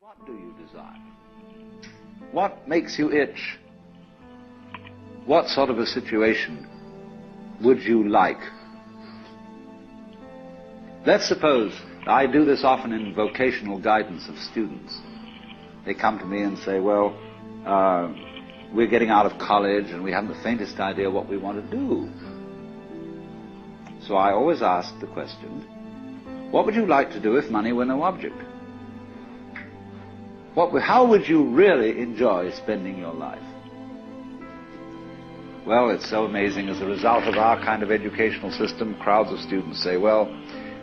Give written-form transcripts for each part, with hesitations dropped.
What do you desire? What makes you itch? What sort of a situation would you like? Let's suppose, I do this often in vocational guidance of students. They come to me and say, well, we're getting out of college and we haven't the faintest idea what we want to do. So I always ask the question, what would you like to do if money were no object? How would you really enjoy spending your life? Well, it's so amazing. As a result of our kind of educational system, crowds of students say, well,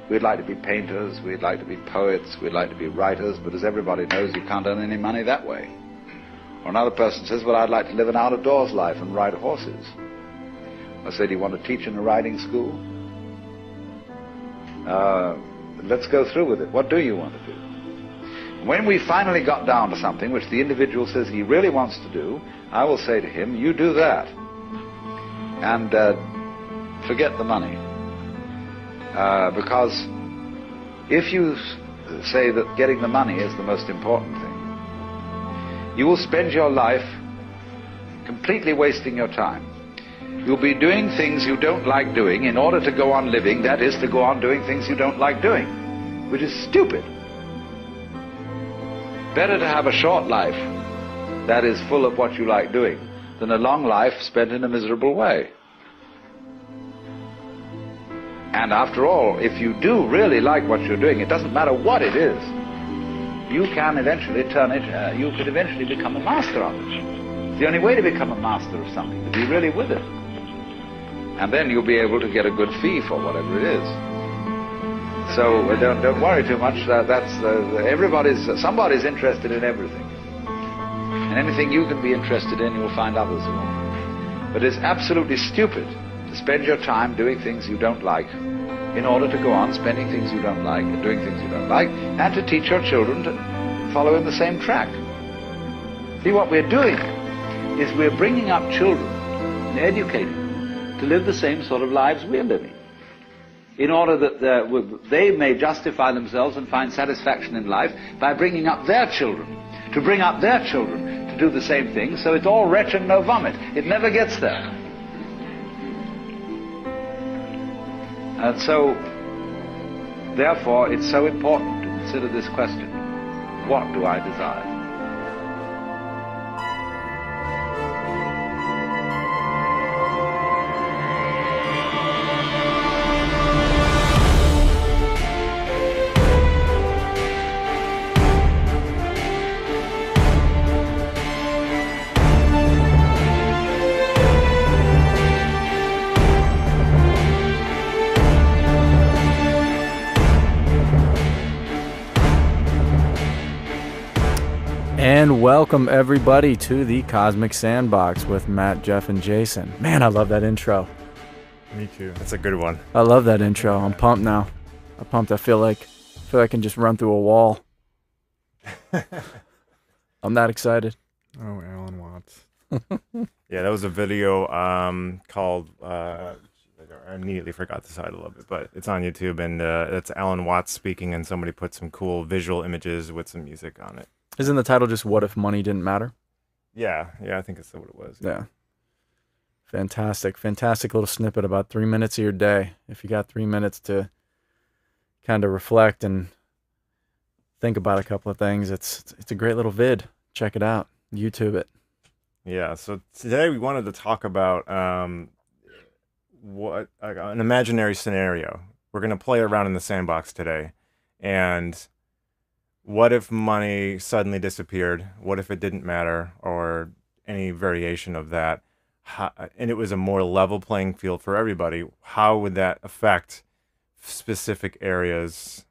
we'd like to be painters, we'd like to be poets, we'd like to be writers, but as everybody knows, you can't earn any money that way. Or another person says, well, I'd like to live an out-of-doors life and ride horses. I say, do you want to teach in a riding school? Let's go through with it. What do you want to do? When we finally got down to something which the individual says he really wants to do, I will say to him, you do that. And forget the money. Because if you say that getting the money is the most important thing, you will spend your life completely wasting your time. You'll be doing things you don't like doing in order to go on living, that is, to go on doing things you don't like doing, which is stupid. Better to have a short life that is full of what you like doing than a long life spent in a miserable way. And after all, if you do really like what you're doing, it doesn't matter what it is, you can eventually turn it, you could eventually become a master of it. It's the only way to become a master of something, to be really with it. And then you'll be able to get a good fee for whatever it is. So don't worry too much. Somebody's interested in everything. And anything you can be interested in, you'll find others who are. But it's absolutely stupid to spend your time doing things you don't like in order to go on spending things you don't like and doing things you don't like, and to teach your children to follow in the same track. See, what we're doing is we're bringing up children and educating them to live the same sort of lives we're living, in order that they may justify themselves and find satisfaction in life by bringing up their children, to bring up their children to do the same thing, so it's all wretch and no vomit. It never gets there. And so, therefore, it's so important to consider this question: what do I desire? And welcome everybody to the Cosmic Sandbox with Matt, Geoff, and Jason. Man, I love that intro. Me too. That's a good one. I love that intro. I'm pumped now. I'm pumped. I feel like I can just run through a wall. I'm that excited. Oh, Alan Watts. Yeah, that was a video called, I immediately forgot the title of it, but it's on YouTube, and it's Alan Watts speaking, and somebody put some cool visual images with some music on it. Isn't the title just What If Money Didn't Matter? Yeah, I think that's what it was. Yeah. Fantastic little snippet, about 3 minutes of your day. If you got 3 minutes to kind of reflect and think about a couple of things, it's a great little vid. Check it out. YouTube it. Yeah, so today we wanted to talk about an imaginary scenario. We're going to play around in the sandbox today, and what if money suddenly disappeared? What if it didn't matter, or any variation of that? And it was a more level playing field for everybody. How would that affect specific areas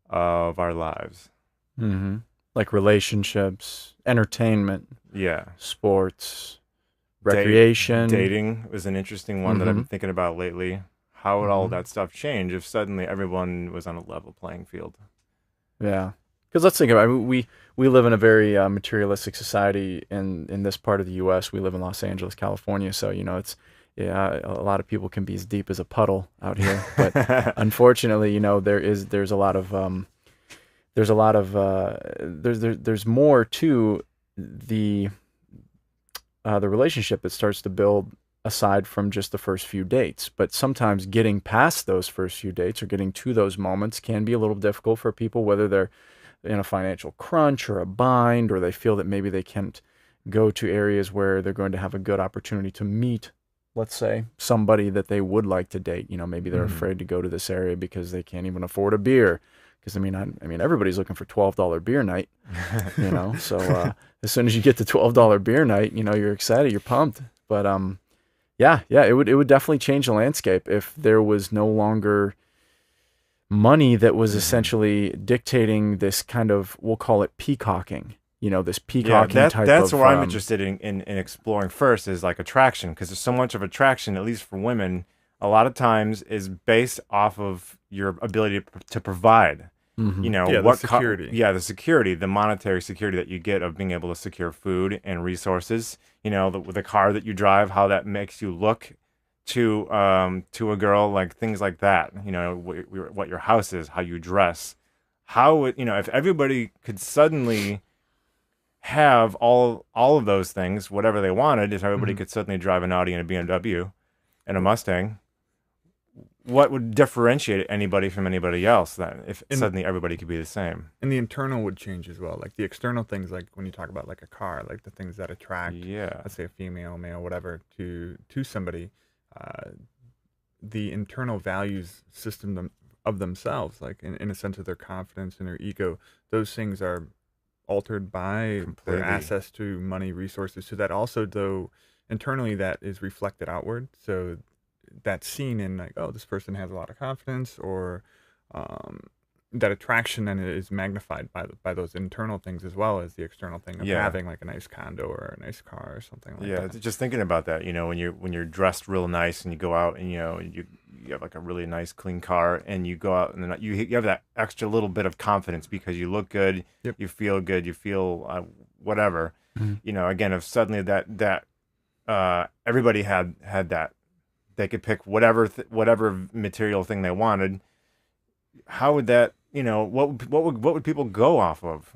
of our lives? Mm-hmm. Like relationships, entertainment, sports, recreation. Dating was an interesting one that I've been thinking about lately. How would all that stuff change if suddenly everyone was on a level playing field? Yeah, because let's think about it. We live in a very materialistic society in this part of the U.S. We live in Los Angeles, California, so it's a lot of people can be as deep as a puddle out here. But unfortunately, there's a lot of there's a lot of there's more to the relationship that starts to build aside from just the first few dates. But sometimes getting past those first few dates or getting to those moments can be a little difficult for people, whether they're in a financial crunch or a bind, or they feel that maybe they can't go to areas where they're going to have a good opportunity to meet, let's say, somebody that they would like to date. Maybe they're afraid to go to this area because they can't even afford a beer. Because I mean, everybody's looking for $12 beer night, So as soon as you get to $12 beer night, you're excited, you're pumped. But yeah, it would definitely change the landscape if there was no longer money that was essentially dictating this kind of, we'll call it peacocking. This peacocking type of. That's where I'm interested in exploring first, is like attraction, because there's so much of attraction, at least for women, a lot of times is based off of your ability to provide. The security. The security, the monetary security that you get of being able to secure food and resources. The car that you drive, how that makes you look to a girl, like things like that. What your house is, how you dress, if everybody could suddenly have all of those things, whatever they wanted, if everybody could suddenly drive an Audi and a BMW and a Mustang, what would differentiate anybody from anybody else then, if suddenly everybody could be the same? And the internal would change as well. Like the external things, like when you talk about like a car, like the things that attract, let's say a female, male, whatever, to somebody, the internal values system of themselves, like in a sense of their confidence and their ego, those things are altered by their access to money, resources. So that also, though, internally that is reflected outward. So that's seen in like, oh, this person has a lot of confidence, or that attraction then is magnified by those internal things as well as the external thing of having like a nice condo or a nice car or something like that. Yeah, just thinking about that, when you're dressed real nice and you go out and you have like a really nice clean car and you go out and then you have that extra little bit of confidence because you look good, you feel good, you feel whatever. Again, if suddenly that everybody had that, they could pick whatever material thing they wanted. How would that, what would people go off of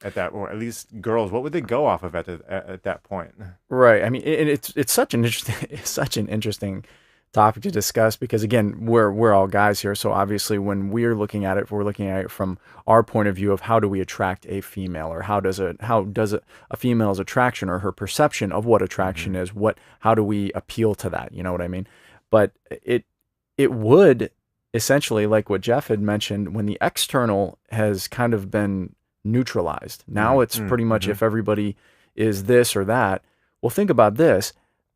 at that, or at least girls, what would they go off of at that point? Right. I mean, it's such an interesting topic to discuss, because again, we're all guys here, so obviously when we're looking at it from our point of view of how do we attract a female, or how does a female's attraction or her perception of what attraction is, how do we appeal to that, you know what I mean? But it would essentially, like what Geoff had mentioned, when the external has kind of been neutralized, now it's pretty much if everybody is this or that. Well, think about this.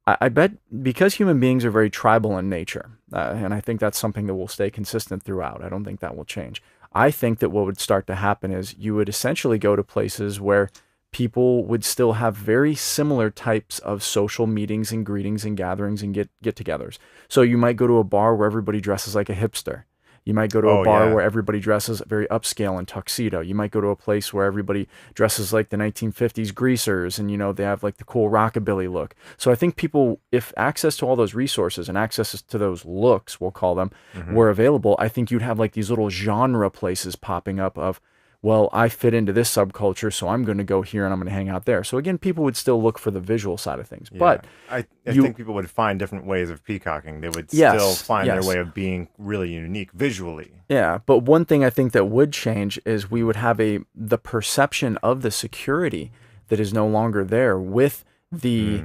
I bet because human beings are very tribal in nature, and I think that's something that will stay consistent throughout. I don't think that will change. I think that what would start to happen is you would essentially go to places where people would still have very similar types of social meetings and greetings and gatherings and get-togethers. So you might go to a bar where everybody dresses like a hipster. You might go to a bar where everybody dresses very upscale in tuxedo. You might go to a place where everybody dresses like the 1950s greasers and, they have like the cool rockabilly look. So I think people, if access to all those resources and access to those looks, we'll call them, were available, I think you'd have like these little genre places popping up of, well, I fit into this subculture, so I'm going to go here and I'm going to hang out there. So again, people would still look for the visual side of things. Yeah. But I think people would find different ways of peacocking. They would still find their way of being really unique visually. Yeah, but one thing I think that would change is we would have the perception of the security that is no longer there with the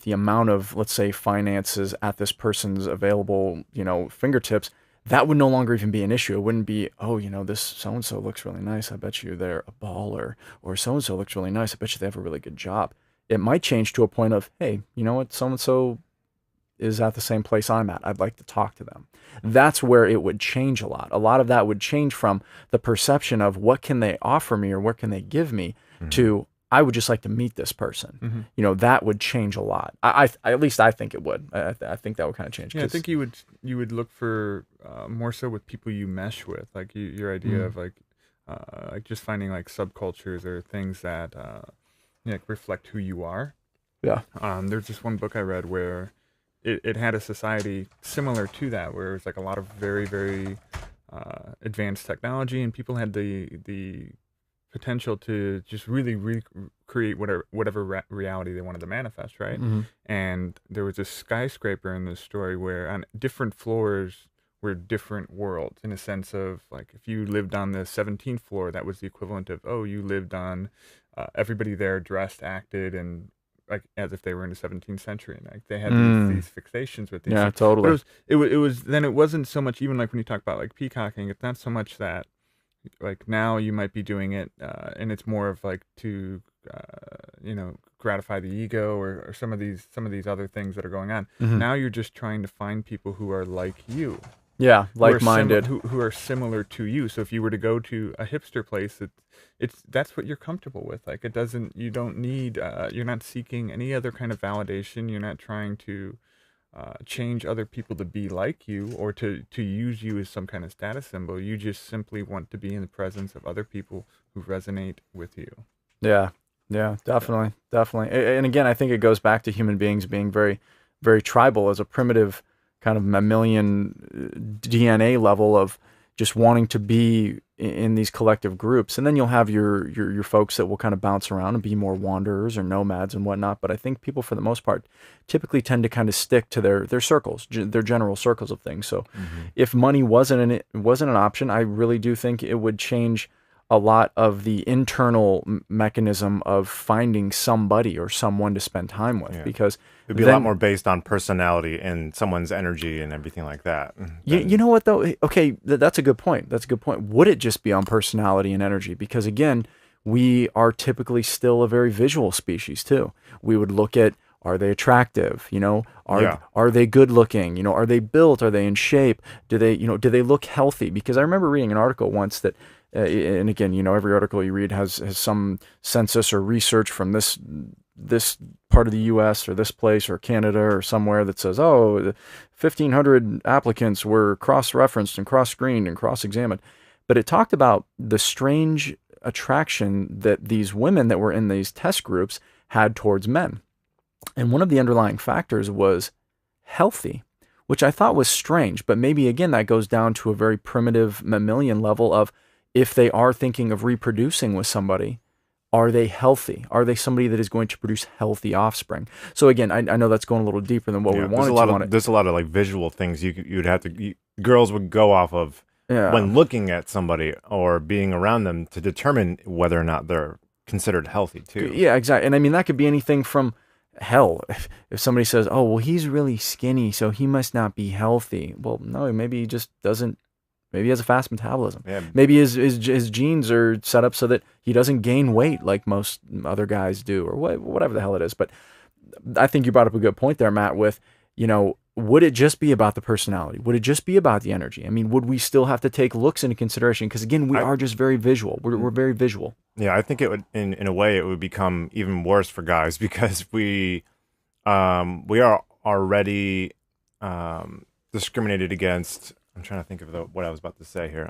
amount of, let's say, finances at this person's available, fingertips. That would no longer even be an issue. It wouldn't be, this so-and-so looks really nice. I bet you they're a baller. Or so-and-so looks really nice. I bet you they have a really good job. It might change to a point of, hey, you know what? So-and-so is at the same place I'm at. I'd like to talk to them. That's where it would change a lot. A lot of that would change from the perception of what can they offer me or what can they give me to, I would just like to meet this person. That would change a lot. At least I think it would. I think that would kind of change. Yeah, I think you would look for more so with people you mesh with, like your idea of like just finding like subcultures or things that reflect who you are. Yeah. There's this one book I read where it had a society similar to that, where it was like a lot of very, very advanced technology, and people had the potential to just really recreate whatever reality they wanted to manifest, right? Mm-hmm. And there was a skyscraper in this story where on different floors were different worlds, in a sense of, like, if you lived on the 17th floor, that was the equivalent of, oh, you lived on, everybody there dressed, acted, and like as if they were in the 17th century, and like they had these fixations with these yeah things. totally But it was then it wasn't so much, even like when you talk about like peacocking, it's not so much that, like, now you might be doing it and it's more of like to gratify the ego, or some of these other things that are going on. Now you're just trying to find people who are like you, like-minded, who are similar to you. So if you were to go to a hipster place, that's what you're comfortable with. Like, you don't need, you're not seeking any other kind of validation. You're not trying to change other people to be like you, or to use you as some kind of status symbol. You just simply want to be in the presence of other people who resonate with you. Yeah, definitely. And again, I think it goes back to human beings being very, very tribal as a primitive kind of mammalian DNA level of just wanting to be in these collective groups. And then you'll have your folks that will kind of bounce around and be more wanderers or nomads and whatnot. But I think people, for the most part, typically tend to kind of stick to their circles, their general circles of things. So if money wasn't an option, I really do think it would change a lot of the internal mechanism of finding somebody or someone to spend time with, because it'd be a lot more based on personality and someone's energy and everything like that. You know what though? Okay, that's a good point. Would it just be on personality and energy? Because again, we are typically still a very visual species too. We would look at, are they attractive? Are they good looking? Are they built? Are they in shape? Do they look healthy? Because I remember reading an article once that, and again, every article you read has some census or research from this part of the U.S. or this place or Canada or somewhere that says, 1,500 applicants were cross-referenced and cross-screened and cross-examined. But it talked about the strange attraction that these women that were in these test groups had towards men. And one of the underlying factors was healthy, which I thought was strange. But maybe, again, that goes down to a very primitive mammalian level of, if they are thinking of reproducing with somebody, are they healthy? Are they somebody that is going to produce healthy offspring? So again, I know that's going a little deeper than what we wanted to. There's a lot of like visual things you'd have to, girls would go off of when looking at somebody or being around them to determine whether or not they're considered healthy too. Yeah, exactly. And I mean, that could be anything from, hell, if somebody says, oh, well, he's really skinny, so he must not be healthy. Well, no, maybe he just doesn't. Maybe he has a fast metabolism. Yeah. Maybe his genes are set up so that he doesn't gain weight like most other guys do, or whatever the hell it is. But I think you brought up a good point there, Matt, with, would it just be about the personality? Would it just be about the energy? I mean, would we still have to take looks into consideration? Because again, we are just very visual. We're very visual. Yeah, I think it would, in a way, it would become even worse for guys, because we are already discriminated against. I'm trying to think of what I was about to say here.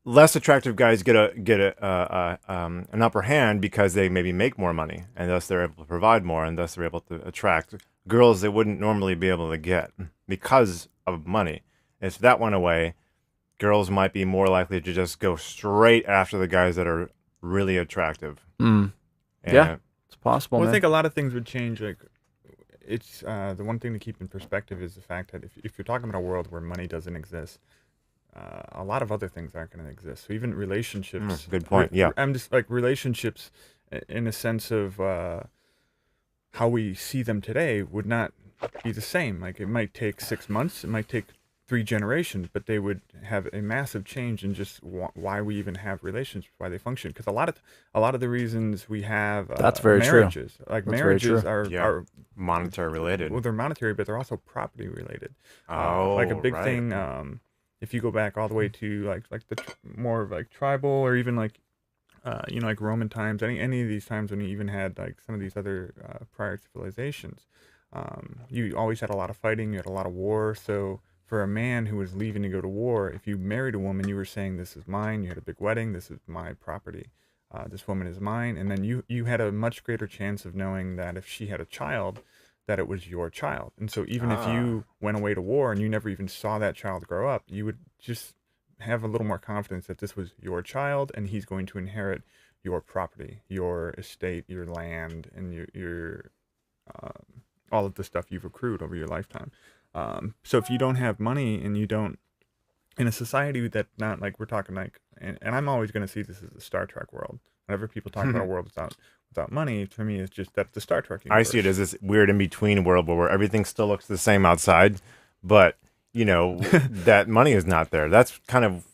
Less attractive guys get an upper hand because they maybe make more money, and thus they're able to provide more, and thus they're able to attract girls they wouldn't normally be able to get because of money. If that went away, girls might be more likely to just go straight after the guys that are really attractive. Yeah, it's possible. Well, I think a lot of things would change. Like, it's the one thing to keep in perspective is the fact that if you're talking about a world where money doesn't exist, a lot of other things aren't going to exist. So even relationships. Good point. Yeah. I'm just like relationships in a sense of how we see them today would not be the same. Like, it might take 6 months, it might take 3 generations, but they would have a massive change in just why we even have relationships, why they function. Because a lot of the reasons we have that's very marriages, true. like that's marriages are monetary related. Well, they're monetary, but they're also property related. Like a big thing. If you go back all the way to like the more of like tribal, or even like like Roman times, any of these times when you even had like some of these other prior civilizations, you always had a lot of fighting, you had a lot of war. So for a man who was leaving to go to war, if you married a woman, you were saying, this is mine. You had a big wedding. This is my property. This woman is mine. And then you had a much greater chance of knowing that if she had a child, that it was your child. And so even if you went away to war and you never even saw that child grow up, you would just have a little more confidence that this was your child and he's going to inherit your property, your estate, your land, and your all of the stuff you've accrued over your lifetime. So if you don't have money and you don't, in a society that not like we're talking like, and I'm always going to see this as the Star Trek world. Whenever people talk about a world without money, for me, it's just that's the Star Trek universe. I see it as this weird in between world where everything still looks the same outside, but that money is not there. That's kind of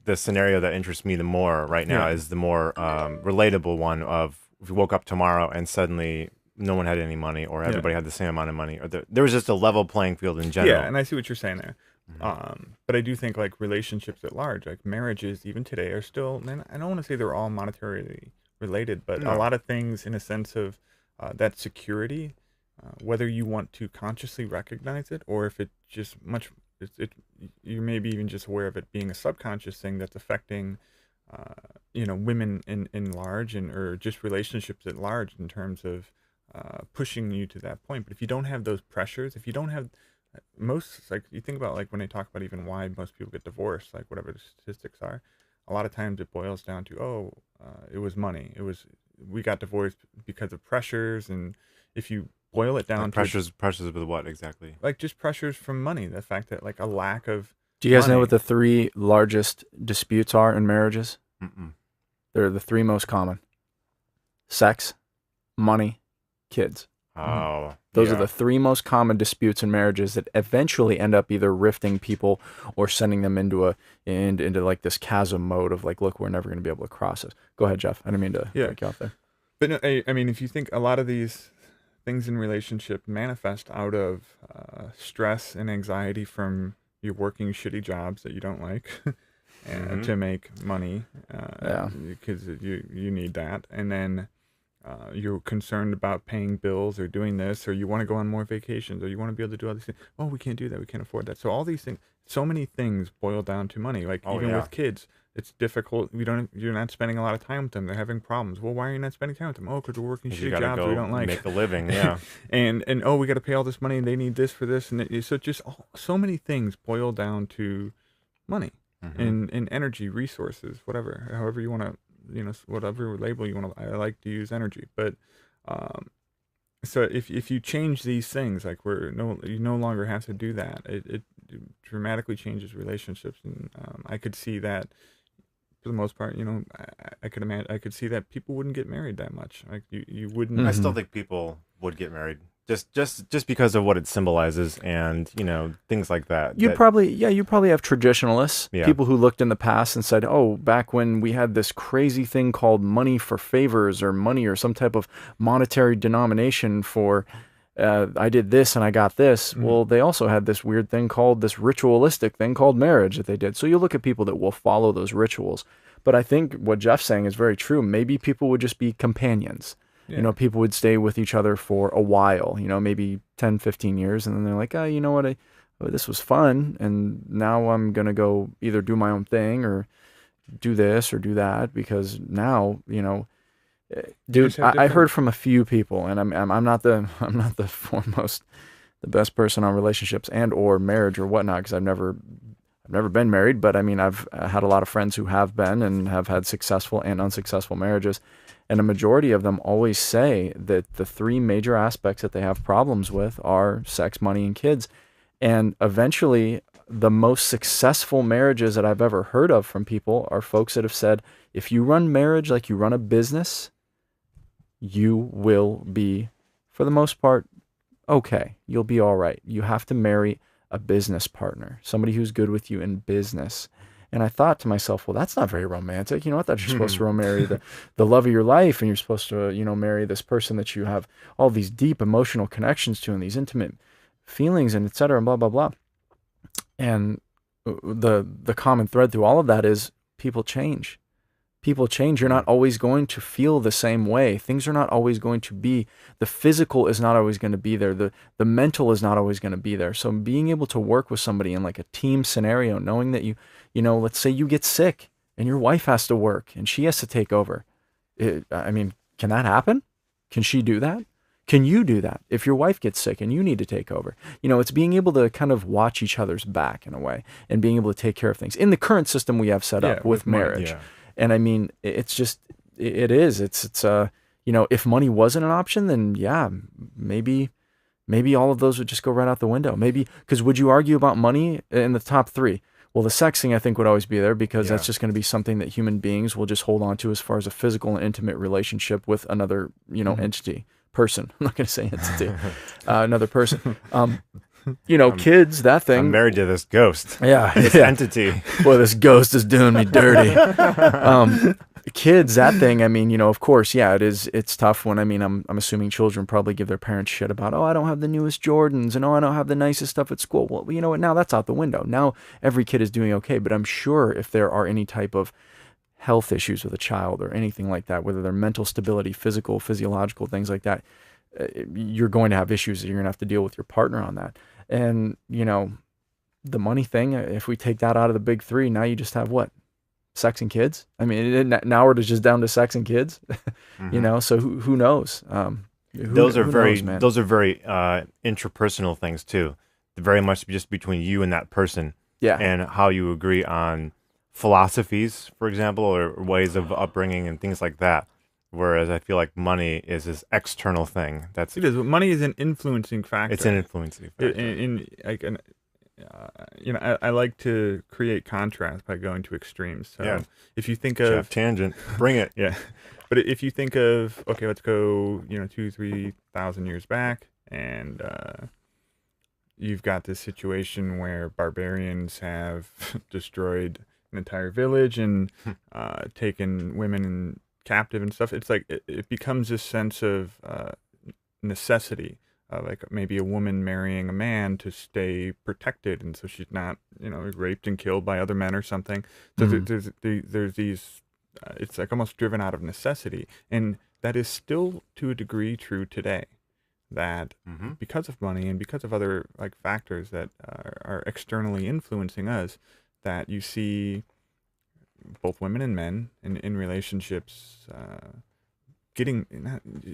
the scenario that interests me the more right now is the more relatable one of if you woke up tomorrow and suddenly no one had any money, or everybody had the same amount of money, or there was just a level playing field in general. Yeah, and I see what you're saying there. But I do think like relationships at large, like marriages even today are still, and I don't want to say they're all monetarily related, but a lot of things in a sense of that security, whether you want to consciously recognize it or if it just you may be even just aware of it being a subconscious thing that's affecting women in large or just relationships at large in terms of pushing you to that point. But if you don't have those pressures, if you don't have most, like you think about like when they talk about even why most people get divorced, like whatever the statistics are, a lot of times it boils down to it was money. We got divorced because of pressures, and if you boil it down like pressures with what exactly? Like just pressures from money. The fact that like a lack of. Do you guys know what the 3 largest disputes are in marriages? Mm-mm. They're the 3 most common: sex, money, kids. Oh, those are the 3 most common disputes in marriages that eventually end up either rifting people or sending them into like this chasm mode of like, look, we're never going to be able to cross this. Go ahead, Geoff. I didn't mean to break you off there. But no, I mean, if you think a lot of these things in relationship manifest out of stress and anxiety from you working shitty jobs that you don't like and to make money because you need that, and then you're concerned about paying bills or doing this, or you want to go on more vacations, or you want to be able to do all these things. Oh, we can't do that. We can't afford that. So all these things, so many things boil down to money. Like even with kids, it's difficult. You're not spending a lot of time with them. They're having problems. Well, why are you not spending time with them? Oh, because we're working shitty jobs we don't like. Make a living, yeah. and we got to pay all this money, and they need this for this, and so just so many things boil down to money and energy, resources, whatever, however you want to. Whatever label you want to, I like to use energy, but so if you change these things, like you no longer have to do that. It dramatically changes relationships, and I could see that for the most part. I could imagine, I could see that people wouldn't get married that much. Like you wouldn't. I still think people would get married. Just because of what it symbolizes and things like that. You'd probably have traditionalists, people who looked in the past and said, oh, back when we had this crazy thing called money for favors or money or some type of monetary denomination for I did this and I got this. Well, they also had this weird thing called this ritualistic thing called marriage that they did. So you look at people that will follow those rituals. But I think what Geoff's saying is very true. Maybe people would just be companions. Yeah. People would stay with each other for a while, maybe 10, 15 years. And then they're like, you know what? This was fun. And now I'm going to go either do my own thing or do this or do that because now, dude, I heard from a few people, and I'm not the foremost, the best person on relationships and or marriage or whatnot, because I've never been married, but I mean, I've had a lot of friends who have been and have had successful and unsuccessful marriages. And a majority of them always say that the 3 major aspects that they have problems with are sex, money, and kids. And eventually, the most successful marriages that I've ever heard of from people are folks that have said, if you run marriage like you run a business, you will be, for the most part, okay. You'll be all right. You have to marry a business partner, somebody who's good with you in business. And I thought to myself, well, that's not very romantic. You know, I thought you're supposed to marry the love of your life, and you're supposed to, marry this person that you have all these deep emotional connections to and these intimate feelings and et cetera, and blah, blah, blah. And the common thread through all of that is people change. People change. You're not always going to feel the same way. Things are not always going to be, the physical is not always going to be there. The mental is not always going to be there. So being able to work with somebody in like a team scenario, knowing that let's say you get sick and your wife has to work and she has to take over. Can that happen? Can she do that? Can you do that if your wife gets sick and you need to take over? It's being able to kind of watch each other's back in a way and being able to take care of things in the current system we have set up with marriage. And I mean, it's just, it's if money wasn't an option, then maybe all of those would just go right out the window. Maybe, because would you argue about money in the top three? Well, the sex thing I think would always be there because that's just going to be something that human beings will just hold on to as far as a physical and intimate relationship with another, entity, person. I'm not going to say entity, another person. Kids, that thing. I'm married to this ghost. Yeah. This entity. Boy, this ghost is doing me dirty. Kids, that thing, I mean, of course, it's tough when, I'm assuming children probably give their parents shit about, I don't have the newest Jordans, and I don't have the nicest stuff at school. Well, you know what, now that's out the window. Now every kid is doing okay, but I'm sure if there are any type of health issues with a child or anything like that, whether they're mental stability, physical, physiological, things like that, you're going to have issues that you're going to have to deal with your partner on that. And, the money thing, if we take that out of the big three, now you just have what? Sex and kids. I mean, now we're just down to sex and kids, so who knows? Those are very interpersonal things too. Very much just between you and that person. Yeah. And how you agree on philosophies, for example, or ways of upbringing and things like that. Whereas I feel like money is this external thing. It is. Money is an influencing factor. It's an influencing factor. I like to create contrast by going to extremes. So if you think of Jeff tangent, bring it. But if you think of, okay, let's go, 2,000-3,000 years back, and you've got this situation where barbarians have destroyed an entire village and taken women captive and stuff. It's like it becomes this sense of necessity. Like maybe a woman marrying a man to stay protected, and so she's not, raped and killed by other men or something. So there's these, it's like almost driven out of necessity, and that is still to a degree true today. That because of money and because of other like factors that are externally influencing us, that you see both women and men in relationships. Getting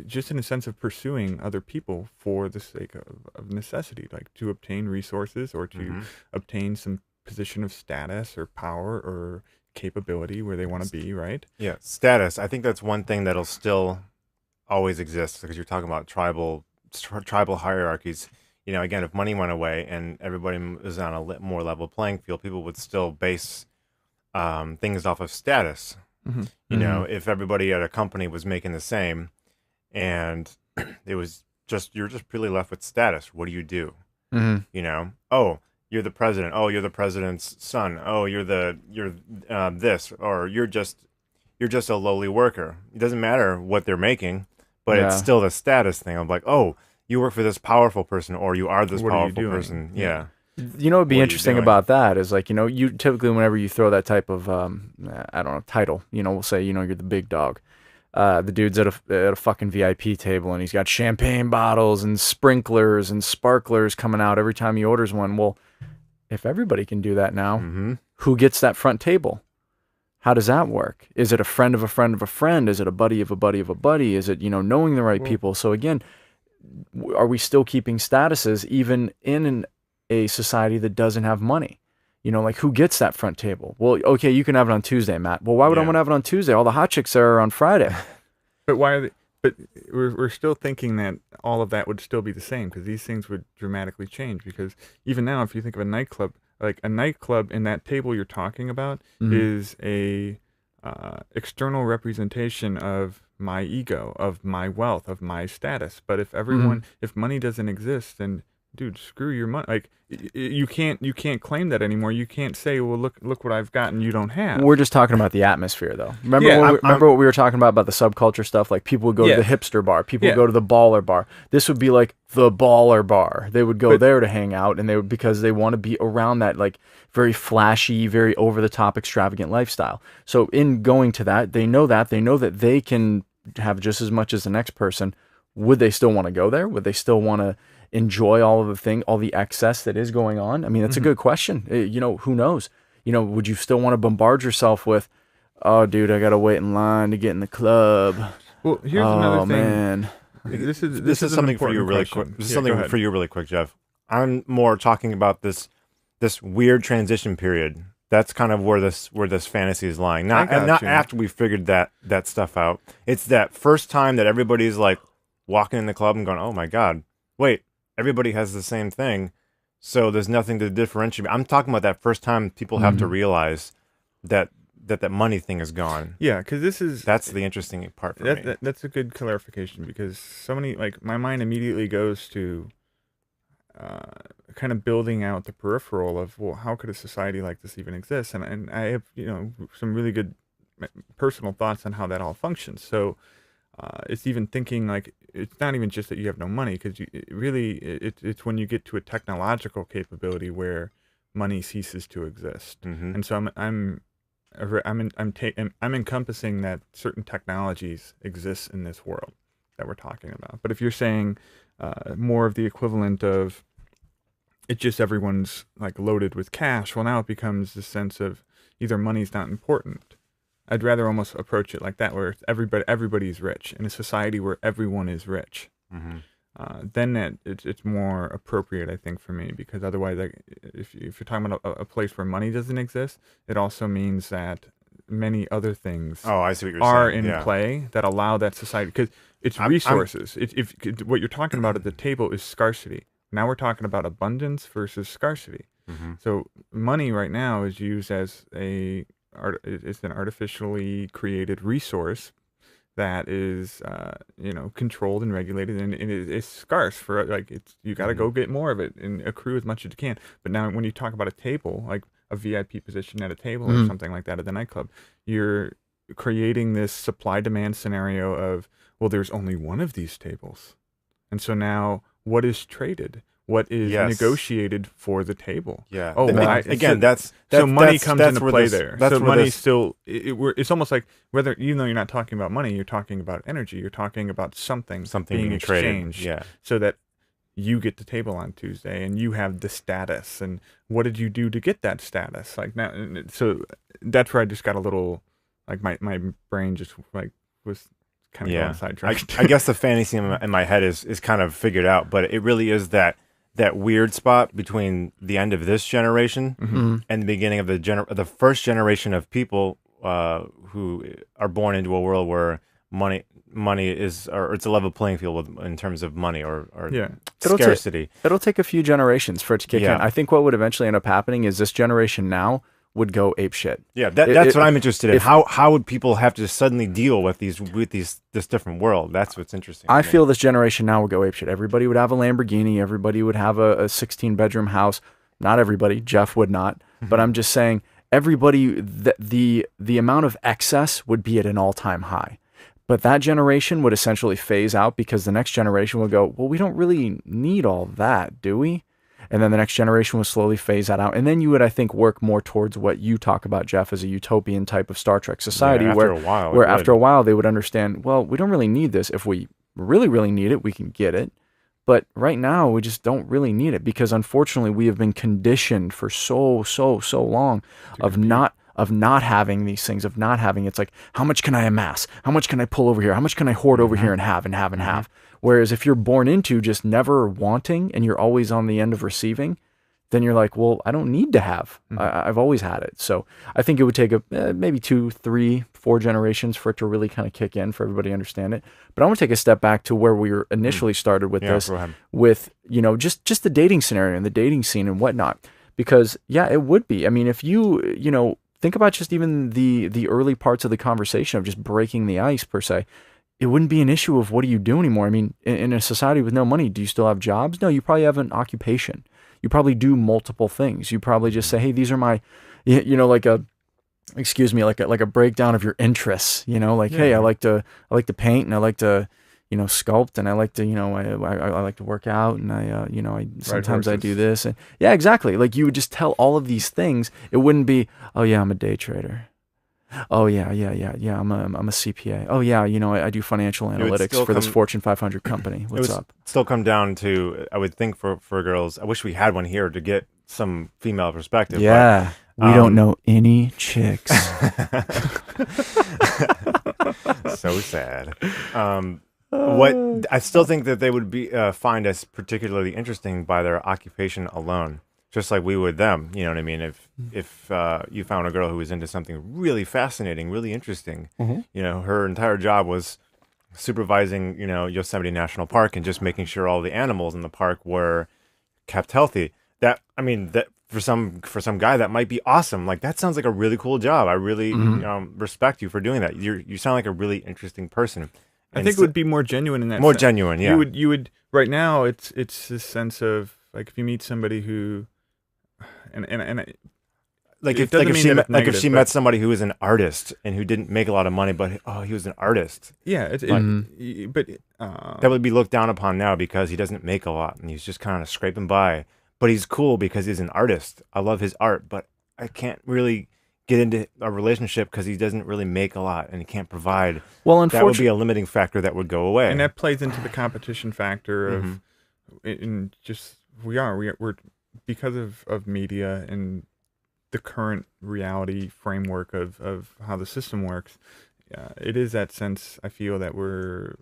just in a sense of pursuing other people for the sake of necessity, like to obtain resources or to obtain some position of status or power or capability where they want to be, right? Yeah, status. I think that's one thing that'll still always exist because you're talking about tribal hierarchies. Again, if money went away and everybody was on a more level playing field, people would still base things off of status. If everybody at a company was making the same and it was you're just really left with status. What do you do? Oh, you're the president. Oh, you're the president's son. Oh, you're this, or you're just a lowly worker. It doesn't matter what they're making, but it's still the status thing. I'm like, oh, you work for this powerful person, or you are this powerful person. Yeah. What would be interesting about that is like, you typically, whenever you throw that type of, title, we'll say, you're the big dog. The dude's at a fucking VIP table and he's got champagne bottles and sprinklers and sparklers coming out every time he orders one. Well, if everybody can do that now, who gets that front table? How does that work? Is it a friend of a friend of a friend? Is it a buddy of a buddy of a buddy? Is it, knowing the right people? So again, are we still keeping statuses even in a society that doesn't have money? Like who gets that front table? Well, okay, you can have it on Tuesday, Matt. Well, why would I want to have it on Tuesday? All the hot chicks are on Friday. But why are they? But we're still thinking that all of that would still be the same because these things would dramatically change. Because even now, if you think of a nightclub, like a nightclub in that table you're talking about is a external representation of my ego, of my wealth, of my status. But if if money doesn't exist, then dude, screw your money. Like you can't claim that anymore. You can't say, well, look what I've got and you don't have. We're just talking about the atmosphere, though. Remember what we were talking about the subculture stuff? Like people would go to the hipster bar, people would go to the baller bar. This would be like the baller bar. They would go there to hang out, and because they want to be around that like very flashy, very over the top, extravagant lifestyle. So in going to that, they know that they can have just as much as the next person. Would they still want to go there? Would they still want to enjoy all the excess that is going on? I mean, that's a good question. Who knows? Would you still want to bombard yourself with, oh, dude, I got to wait in line to get in the club. Well, here's another thing. Man. This is something for you really quick. This is something for you really quick, Geoff. I'm more talking about this weird transition period. That's kind of where this fantasy is lying. Not after we figured that stuff out. It's that first time that everybody's like walking in the club and going, "Oh my God, wait, everybody has the same thing." So there's nothing to differentiate. I'm talking about that first time people have to realize that money thing is gone. Yeah, because that's the interesting part for me. That's a good clarification, because so many, like, my mind immediately goes to kind of building out the peripheral of, well, how could a society like this even exist? And I have, some really good personal thoughts on how that all functions. So it's even thinking, like, it's not even just that you have no money, because it's when you get to a technological capability where money ceases to exist. And so I'm encompassing that certain technologies exist in this world that we're talking about. But if you're saying more of the equivalent of it's just everyone's like loaded with cash, well, now it becomes the sense of either money's not important. I'd rather almost approach it like that, where everybody's rich in a society where everyone is rich. Then it's more appropriate, I think, for me, because otherwise, like, if you're talking about a place where money doesn't exist, it also means that many other things I see what you're are saying. in play that allow that society, because it's resources. If what you're talking about at the table is scarcity. Now we're talking about abundance versus scarcity. So money right now is used as it's an artificially created resource that is controlled and regulated, and it is scarce for, like, you got to go get more of it and accrue as much as you can. But now when you talk about a table, like a VIP position at a table or something like that at the nightclub, you're creating this supply-demand scenario of, well, there's only one of these tables, and so now what is traded? What is negotiated for the table? Yeah. Oh, well, so money comes into play there. So money still. It's almost like, whether, even though you're not talking about money, you're talking about energy. You're talking about something being exchanged. Yeah. So that you get the table on Tuesday and you have the status. And what did you do to get that status? Like, now, so that's where I just got a little, like, my brain just like was kind of going sidetracked. I guess the fantasy in my head is kind of figured out, but it really is that weird spot between the end of this generation and the beginning of the first generation of people who are born into a world where money is, or it's a level playing field in terms of money or scarcity. It'll take a few generations for it to kick in. I think what would eventually end up happening is this generation now would go apeshit. Yeah, that's what I'm interested in. How would people have to suddenly deal with this different world? That's what's interesting. I feel this generation now would go apeshit. Everybody would have a Lamborghini. Everybody would have a 16-bedroom house. Not everybody. Geoff would not. But I'm just saying, everybody, the amount of excess would be at an all-time high. But that generation would essentially phase out, because the next generation would go, well, we don't really need all that, do we? And then the next generation would slowly phase that out. And then you would, I think, work more towards what you talk about, Geoff, as a utopian type of Star Trek society, where after a while they would understand, well, we don't really need this. If we really, really need it, we can get it. But right now, we just don't really need it, because unfortunately we have been conditioned for so long of not having these things, of not having, it's like, how much can I amass? How much can I pull over here? How much can I hoard over here and have and have and have? Whereas if you're born into just never wanting and you're always on the end of receiving, then you're like, well, I don't need to have. I've always had it. So I think it would take maybe 2, 3, 4 generations for it to really kind of kick in, for everybody to understand it. But I want to take a step back to where we were initially started with this, with, just the dating scenario and the dating scene and whatnot. Because, it would be. I mean, if you think about just even the early parts of the conversation of just breaking the ice, per se, it wouldn't be an issue of what do you do anymore. I mean, in a society with no money, do you still have jobs? No, you probably have an occupation. You probably do multiple things. You probably just say, hey, these are my, like a breakdown of your interests, hey, I like to paint, and I like to, sculpt, and I like to, I like to work out, and I sometimes I do this. And yeah, exactly. Like, you would just tell all of these things. It wouldn't be, oh yeah, I'm a day trader. Oh yeah. I'm a CPA. Oh yeah, I do financial analytics for this Fortune 500 company. What's up? Still come down to, I would think for girls. I wish we had one here to get some female perspective. Yeah, but, we don't know any chicks. So sad. what I still think that they would be find us particularly interesting by their occupation alone, just like we would them. You know what I mean? If you found a girl who was into something really fascinating, really interesting, you know, her entire job was supervising, you know, Yosemite National Park and just making sure all the animals in the park were kept healthy. That, I mean, that for some guy that might be awesome. Like, that sounds like a really cool job. I really respect you for doing that. You sound like a really interesting person. I think it would be more genuine in that more sense. Genuine, yeah. You would right now it's this sense of like if you meet somebody who and like if she met somebody who was an artist and who didn't make a lot of money, but he was an artist. Yeah, but that would be looked down upon now because he doesn't make a lot and he's just kind of scraping by. But he's cool because he's an artist. I love his art, but I can't really get into a relationship because he doesn't really make a lot and he can't provide. Well, that would be a limiting factor that would go away. And that plays into the competition factor of, in just we're because of media and the current reality framework of how the system works. It is that sense I feel that we're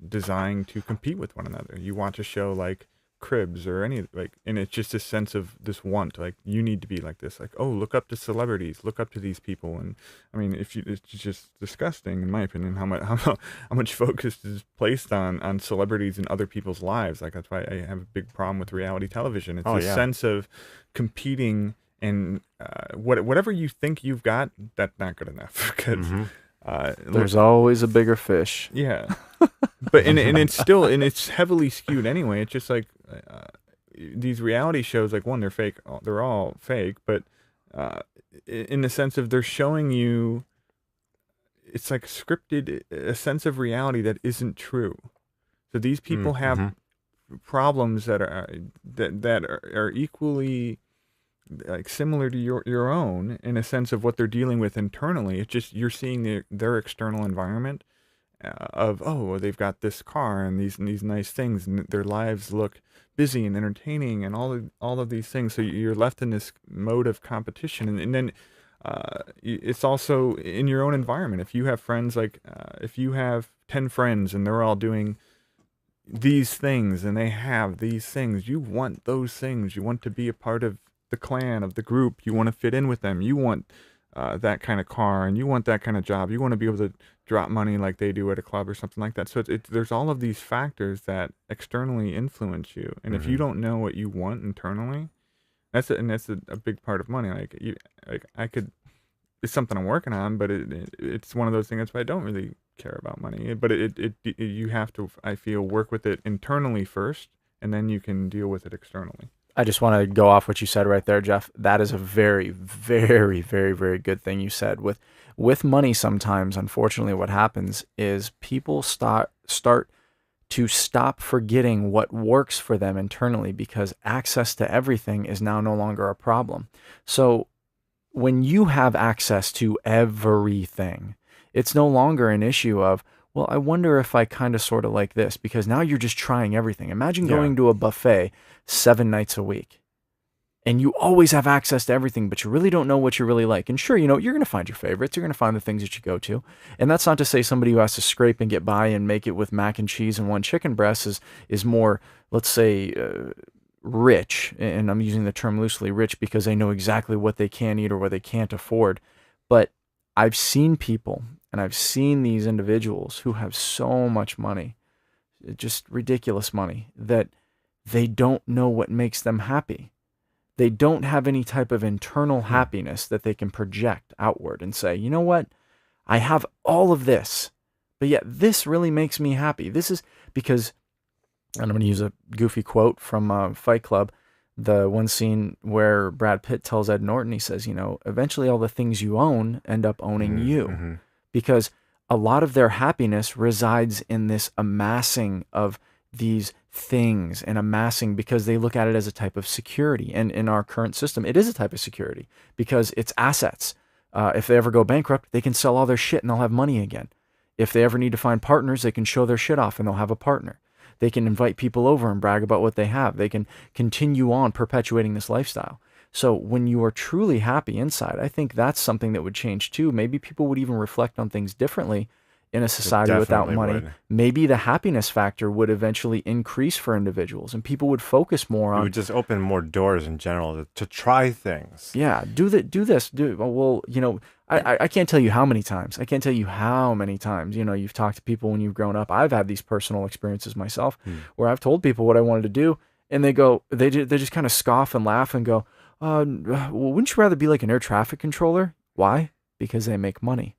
designed to compete with one another. You watch a show like Cribs or any and it's just a sense of this want, like you need to be like this, like, oh, look up to celebrities, look up to these people. And I mean, it's just disgusting in my opinion how much focus is placed on celebrities and other people's lives. Like, that's why I have a big problem with reality television. It's a sense of competing, and whatever you think you've got, that's not good enough because there's always a bigger fish. Yeah. But and it's still, and it's heavily skewed anyway. It's just like these reality shows, like, one, they're fake. They're all fake, but in the sense of they're showing you, it's like scripted, a sense of reality that isn't true. So these people have problems that are equally like similar to your own in a sense of what they're dealing with internally. It's just you're seeing their external environment of, oh, they've got this car and these nice things and their lives look busy and entertaining and all of these things. So you're left in this mode of competition, and then it's also in your own environment. If you have friends, like if you have 10 friends and they're all doing these things and they have these things, you want those things. You want to be a part of the clan, of the group. You want to fit in with them. You want that kind of car and you want that kind of job. You want to be able to drop money like they do at a club or something like that. So there's all of these factors that externally influence you. And if you don't know what you want internally, that's a big part of money. It's something I'm working on, but it's one of those things. That's why I don't really care about money. But you have to, I feel, work with it internally first, and then you can deal with it externally. I just want to go off what you said right there, Geoff. That is a very, very, very, very good thing you said. With money, sometimes, unfortunately, what happens is people start to stop forgetting what works for them internally because access to everything is now no longer a problem. So when you have access to everything, it's no longer an issue of, well, I wonder if I kind of sort of like this, because now you're just trying everything. Imagine going to a buffet 7 nights a week and you always have access to everything, but you really don't know what you really like. And sure, you're going to find your favorites. You're going to find the things that you go to. And that's not to say somebody who has to scrape and get by and make it with mac and cheese and one chicken breast is more, let's say, rich. And I'm using the term loosely, rich, because they know exactly what they can eat or what they can't afford. But I've seen people, and I've seen these individuals who have so much money, just ridiculous money, that they don't know what makes them happy. They don't have any type of internal happiness that they can project outward and say, you know what? I have all of this, but yet this really makes me happy. This is because, and I'm going to use a goofy quote from Fight Club, the one scene where Brad Pitt tells Ed Norton, he says, eventually all the things you own end up owning you. Because a lot of their happiness resides in this amassing of these things and amassing, because they look at it as a type of security. And in our current system, it is a type of security because it's assets. If they ever go bankrupt, they can sell all their shit and they'll have money again. If they ever need to find partners, they can show their shit off and they'll have a partner. They can invite people over and brag about what they have. They can continue on perpetuating this lifestyle. So when you are truly happy inside, I think that's something that would change too. Maybe people would even reflect on things differently in a society without money, would. maybe the happiness factor would eventually increase for individuals, and people would focus more on. It would just open more doors in general to try things. Yeah, do this. Well, you know, I can't tell you how many times. You know, you've talked to people when you've grown up. I've had these personal experiences myself where I've told people what I wanted to do, and they just kind of scoff and laugh and go, well, wouldn't you rather be like an air traffic controller? Why? Because they make money.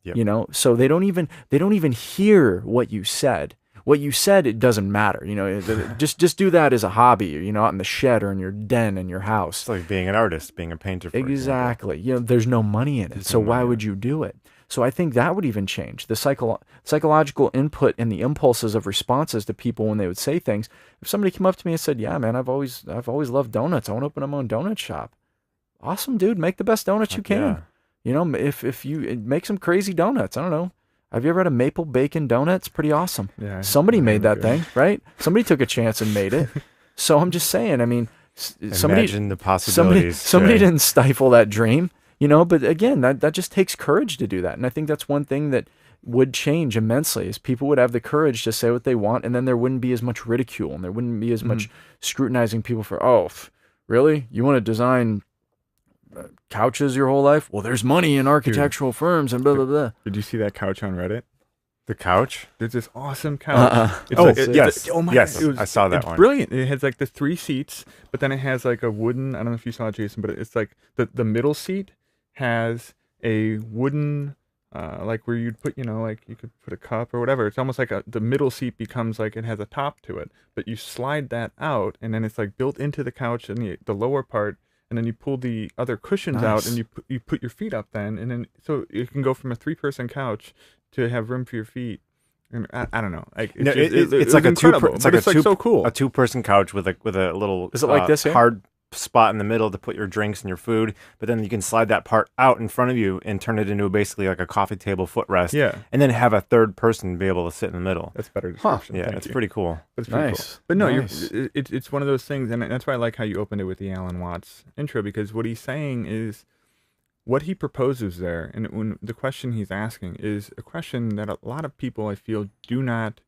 Yep. You know, so they don't even hear what you said. What you said, it doesn't matter. You know, just do that as a hobby, you know, out in the shed or in your den in your house. It's like being an artist, being a painter. For Exactly. You know, there's no money in it. So why would you do it? So I think that would even change the psychological input and the impulses of responses to people when they would say things. If somebody came up to me and said, "Yeah, man, I've always loved donuts. I want to open my own donut shop." Awesome, dude. Make the best donuts you can. Yeah. You know, if you make some crazy donuts, I don't know. Have you ever had a maple bacon donut? It's pretty awesome. Yeah, somebody made that thing, right? Somebody took a chance and made it. So I'm just saying, I mean, imagine the possibilities. Somebody didn't stifle that dream, you know, but again, that just takes courage to do that. And I think that's one thing that would change immensely is people would have the courage to say what they want, and then there wouldn't be as much ridicule and there wouldn't be as much scrutinizing people for, really? You want to design couches your whole life? Well, there's money in architectural firms and blah blah blah. Did you see that couch on Reddit? The couch? There's this awesome couch. Yes. Oh my yes. God. I saw that one. Brilliant. It has like the 3 seats, but then it has like a wooden. I don't know if you saw it, Jason, but it's like the middle seat has a wooden. Like where you'd put, you know, like you could put a cup or whatever. It's almost like the middle seat becomes like it has a top to it, but you slide that out, and then it's like built into the couch and the lower part. And then you pull the other cushions out, and you put your feet up then, and then so you can go from a 3-person couch to have room for your feet. And I don't know, like it's like a incredible. It's like so cool. A 2-person couch with a little is it like this here? hard spot in the middle to put your drinks and your food, but then you can slide that part out in front of you and turn it into basically like a coffee table footrest. Yeah, and then have a third person be able to sit in the middle. That's better description. Yeah, it's pretty cool. That's pretty cool. But no, it's one of those things, and that's why I like how you opened it with the Alan Watts intro, because what he's saying is what he proposes there, and when the question he's asking is a question that a lot of people I feel do not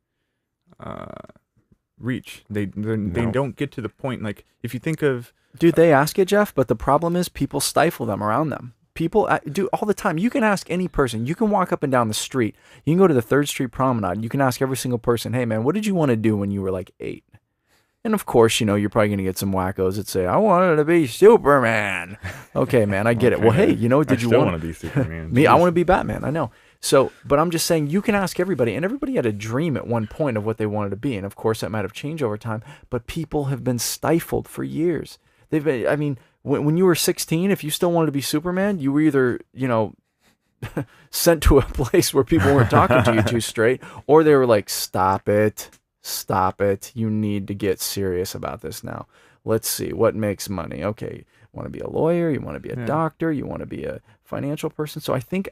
reach. They don't get to the point. Like if you think of, dude, they ask it, Geoff, but the problem is people stifle them around them. People do all the time. You can ask any person. You can walk up and down the street. You can go to the 3rd Street Promenade. You can ask every single person, "Hey, man, what did you want to do when you were like 8?" And of course, you know, you're probably going to get some wackos that say, "I wanted to be Superman." Okay, man, I get it. Well, hey, you know, did you want to be Superman? Me, I want to be Batman. I know. So, but I'm just saying, you can ask everybody, and everybody had a dream at one point of what they wanted to be. And of course, that might have changed over time, but people have been stifled for years. They've been, I mean, when you were 16, if you still wanted to be Superman, you were either, you know, sent to a place where people weren't talking to you too straight, or they were like, stop it. You need to get serious about this now. Let's see what makes money. Okay, you want to be a lawyer, you want to be a doctor, you want to be a financial person. So I think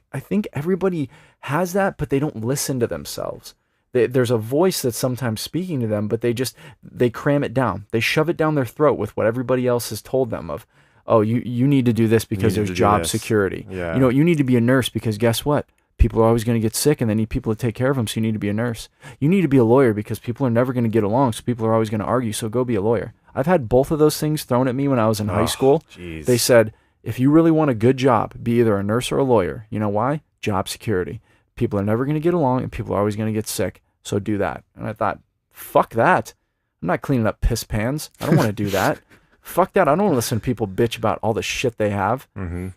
everybody has that, but they don't listen to themselves. There's a voice that's sometimes speaking to them, but they cram it down. They shove it down their throat with what everybody else has told them of, oh, you need to do this because there's job security. Yeah. You know, you need to be a nurse because guess what? People are always going to get sick and they need people to take care of them, so you need to be a nurse. You need to be a lawyer because people are never going to get along, so people are always going to argue, so go be a lawyer. I've had both of those things thrown at me when I was in high school. Geez. They said, if you really want a good job, be either a nurse or a lawyer. You know why? Job security. People are never going to get along and people are always going to get sick, so do that. And I thought, fuck that. I'm not cleaning up piss pans. I don't want to do that. Fuck that. I don't want to listen to people bitch about all the shit they have. Mm-hmm.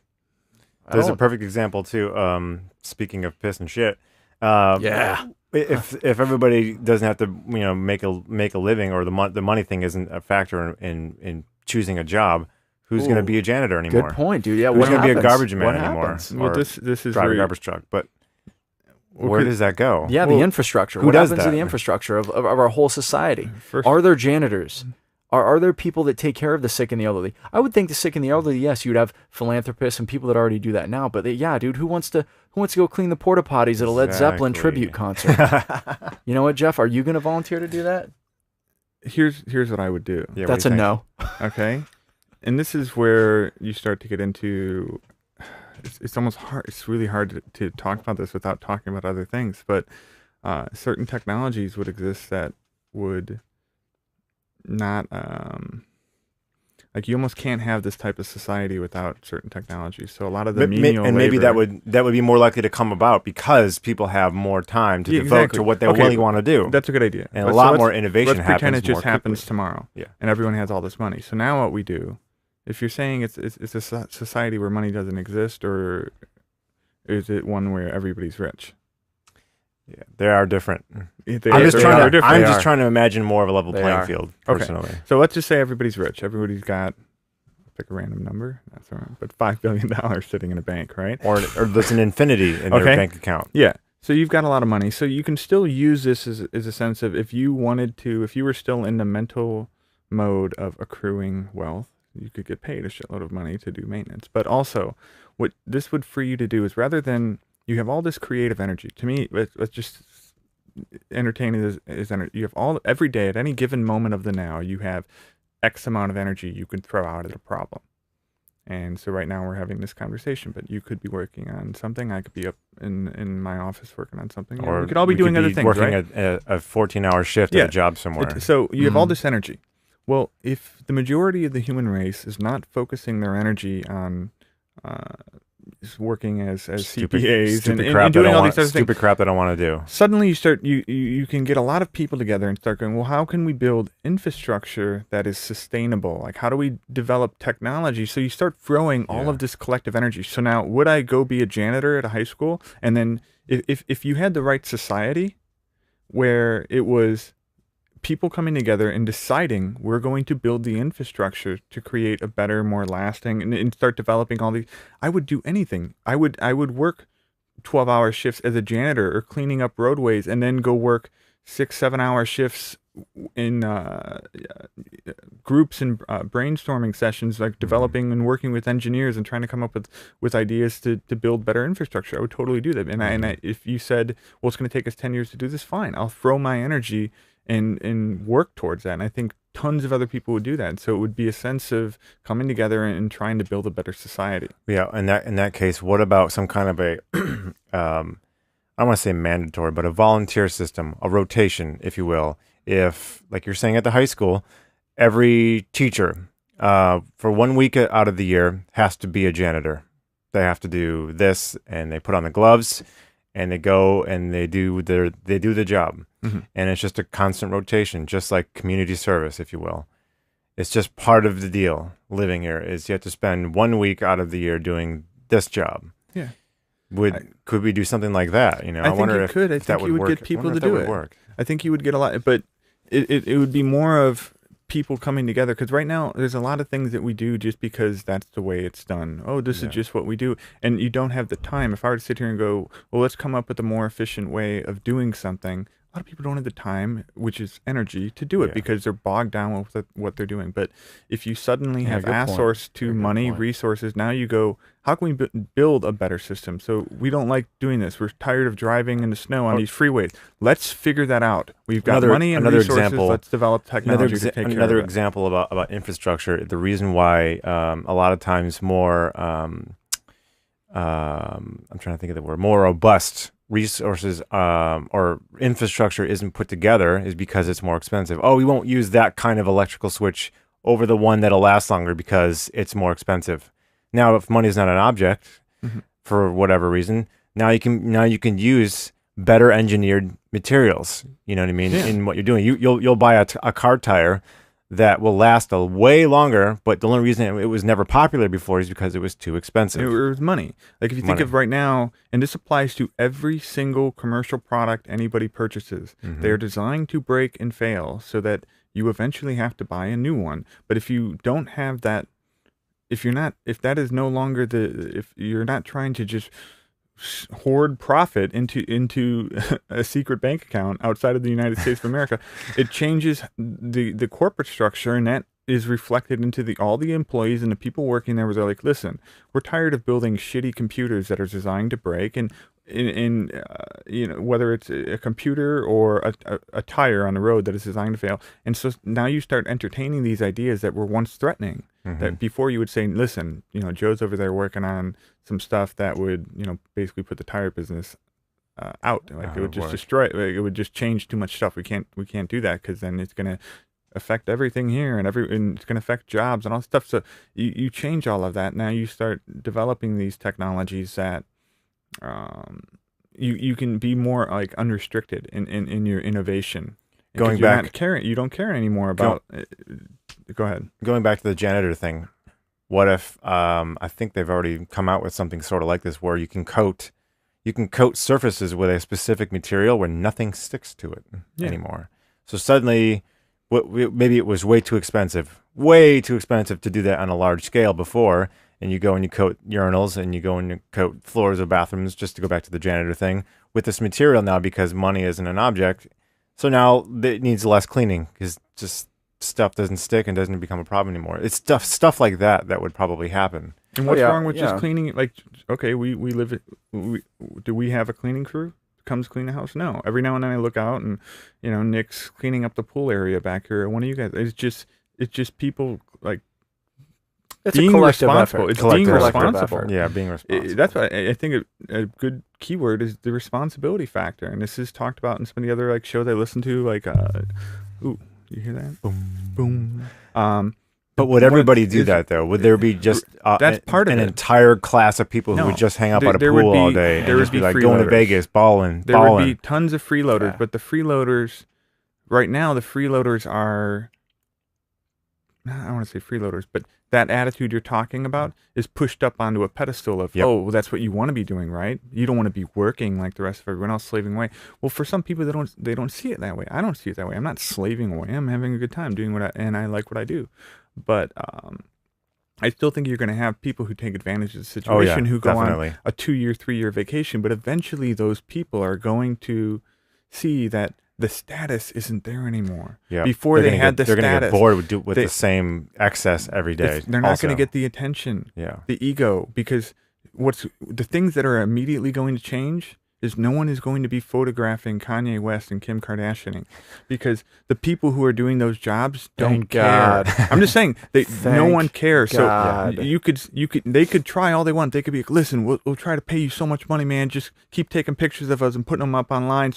There's a perfect example too. Speaking of piss and shit, if everybody doesn't have to, you know, make a living, or the money thing isn't a factor in choosing a job, who's going to be a janitor anymore? Good point, dude. Yeah, who's going to be a garbage man anymore? Happens? Well, this is drive a garbage truck, but where does that go? Yeah, the infrastructure. What happens to the infrastructure of our whole society? Are there janitors? Are there people that take care of the sick and the elderly? I would think the sick and the elderly, yes, you'd have philanthropists and people that already do that now. But dude, who wants to go clean the porta potties at a Led Zeppelin tribute concert? You know what, Geoff? Are you going to volunteer to do that? Here's what I would do. Yeah, that's a no. Okay, and this is where you start to get into it's almost hard. It's really hard to talk about this without talking about other things. But certain technologies would exist that would not like, you almost can't have this type of society without certain technologies. So a lot of the menial labor, maybe that would be more likely to come about because people have more time to devote to what they really want to do. That's a good idea. And a lot more innovation happens. Let's pretend it just more happens quickly. tomorrow. Yeah. And everyone has all this money. So now what we do, if you're saying it's a society where money doesn't exist, or is it one where everybody's rich? Yeah, they are different. I'm just trying to imagine more of a level playing field, personally. Okay. So let's just say everybody's rich. Everybody's got, pick a random number, that's all right, but $5 billion sitting in a bank, right? Or there's an infinity in their bank account. Yeah. So you've got a lot of money. So you can still use this as a sense of, if you wanted to, if you were still in the mental mode of accruing wealth, you could get paid a shitload of money to do maintenance. But also, what this would free you to do is, rather than, you have all this creative energy. To me, let's just entertain it as energy. You have every day, at any given moment of the now, you have X amount of energy you can throw out at a problem. And so right now we're having this conversation, but you could be working on something. I could be up in my office working on something. Or we could all be doing other things, working right? a 14-hour shift at a job somewhere. So you have all this energy. Well, if the majority of the human race is not focusing their energy on working as CPAs and doing all these other things, stupid crap that I want to do, suddenly you can get a lot of people together and start going, well, how can we build infrastructure that is sustainable? Like, how do we develop technology? So you start throwing all of this collective energy. So now, would I go be a janitor at a high school? And then if you had the right society where it was people coming together and deciding, we're going to build the infrastructure to create a better, more lasting, and start developing all these, I would do anything. I would work 12-hour shifts as a janitor or cleaning up roadways, and then go work 6-7 hour shifts in groups and brainstorming sessions, like developing and working with engineers and trying to come up with ideas to build better infrastructure. I would totally do that. And if you said, well, it's going to take us 10 years to do this, fine. I'll throw my energy and work towards that. And I think tons of other people would do that. So it would be a sense of coming together and trying to build a better society. Yeah, in that case, what about some kind of a I don't want to say mandatory, but a volunteer system, a rotation, if you will. If, like you're saying at the high school, every teacher for 1 week out of the year has to be a janitor. They have to do this, and they put on the gloves, and they go and they do the job. Mm-hmm. And it's just a constant rotation, just like community service, if you will. It's just part of the deal. Living here is you have to spend 1 week out of the year doing this job. Yeah. Could we do something like that? You know, I wonder if could. I think you would get people to do it. I think you would get a lot, but it would be more of people coming together, because right now there's a lot of things that we do just because that's the way it's done. Oh, this is just what we do, and you don't have the time. If I were to sit here and go, well, let's come up with a more efficient way of doing something, a lot of people don't have the time, which is energy, to do it because they're bogged down with what they're doing. But if you suddenly have access to money, resources, now you go, how can we build a better system? So we don't like doing this. We're tired of driving in the snow on these freeways. Let's figure that out. We've got money and resources. Let's develp technology to take care of it. Another example about infrastructure, the reason why a lot of times more, I'm trying to think of the word, more robust resources or infrastructure isn't put together is because it's more expensive. Oh, we won't use that kind of electrical switch over the one that'll last longer because it's more expensive. Now, if money is not an object for whatever reason, now you can use better engineered materials. You know what I mean? In what you're doing, you'll buy a car tire that will last a way longer, but the only reason it was never popular before is because it was too expensive. It was money. Like, if you think of right now, and this applies to every single commercial product anybody purchases, they're designed to break and fail so that you eventually have to buy a new one. But if you don't have that, if that is no longer if you're not trying to just hoard profit into a secret bank account outside of the United States of America, it changes the corporate structure, and that is reflected into all the employees and the people working there, where they're like, listen, we're tired of building shitty computers that are designed to break, and whether it's a computer or a tire on the road that is designed to fail. And so now you start entertaining these ideas that were once threatening, that before you would say, listen, Joe's over there working on some stuff that would, basically put the tire business out. Like it would just destroy it. It would just change too much stuff. We can't do that, because then it's going to affect everything here, and it's going to affect jobs and all stuff. So you change all of that. Now you start developing these technologies that you can be more like unrestricted in your innovation. Going back, you don't care anymore about. Go ahead. Going back to the janitor thing, what if I think they've already come out with something sort of like this, where you can coat surfaces with a specific material where nothing sticks to it anymore. So suddenly, maybe it was way too expensive to do that on a large scale before. And you go and you coat urinals, and you go and you coat floors of bathrooms, just to go back to the janitor thing, with this material now, because money isn't an object. So now it needs less cleaning, because just stuff doesn't stick and doesn't become a problem anymore. It's stuff like that would probably happen. And what's wrong with just cleaning? Like, okay, do we have a cleaning crew comes clean the house? No. Every now and then I look out, and Nick's cleaning up the pool area back here. One of you guys. It's just people like. It's being responsible. It's being responsible. Effort. Yeah, being responsible. That's why I think a good keyword is the responsibility factor, and this is talked about in some of the other shows I listen to. Like, ooh, you hear that? Boom, boom. But would everybody do that though? Would there be just that's part of an it. Entire class of people who would just hang out by the pool all day and just be like going to Vegas, balling? There would be tons of freeloaders, but the freeloaders right now, are. I don't want to say freeloaders, but that attitude you're talking about is pushed up onto a pedestal of, oh, well, that's what you want to be doing, right? You don't want to be working like the rest of everyone else, slaving away. Well, for some people, they don't see it that way. I don't see it that way. I'm not slaving away. I'm having a good time doing and I like what I do. But I still think you're going to have people who take advantage of the situation, who go on a 2-year, 3-year vacation. But eventually, those people are going to see that the status isn't there anymore. Yeah. Before they had the status. They're going to get bored with the same excess every day. They're not going to get the attention, the ego, because the things that are immediately going to change is no one is going to be photographing Kanye West and Kim Kardashianing, because the people who are doing those jobs don't care. I'm just saying no one cares. God. So they could try all they want. They could be like, listen, we'll try to pay you so much money, man. Just keep taking pictures of us and putting them up online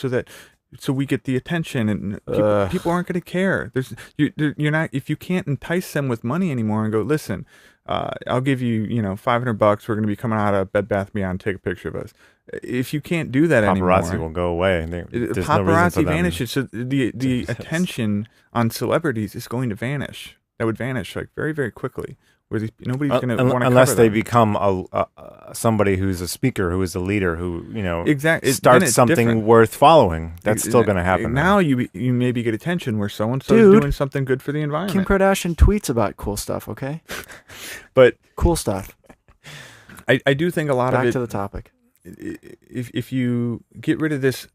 so we get the attention, and people aren't going to care. You're not, if you can't entice them with money anymore and go, listen, I'll give you, $500. We're going to be coming out of Bed Bath & Beyond. Take a picture of us. If you can't do that anymore, paparazzi will go away. Paparazzi vanishes. So the attention on celebrities is going to vanish. That would vanish very, very quickly. Nobody's going to want to, unless they become somebody who's a speaker, who is a leader, who starts something different. Worth following. That's still going to happen. Now you maybe get attention where so and so is doing something good for the environment. Kim Kardashian tweets about cool stuff. Okay, but cool stuff. I do think a lot of it. Back to the topic. If you get rid of this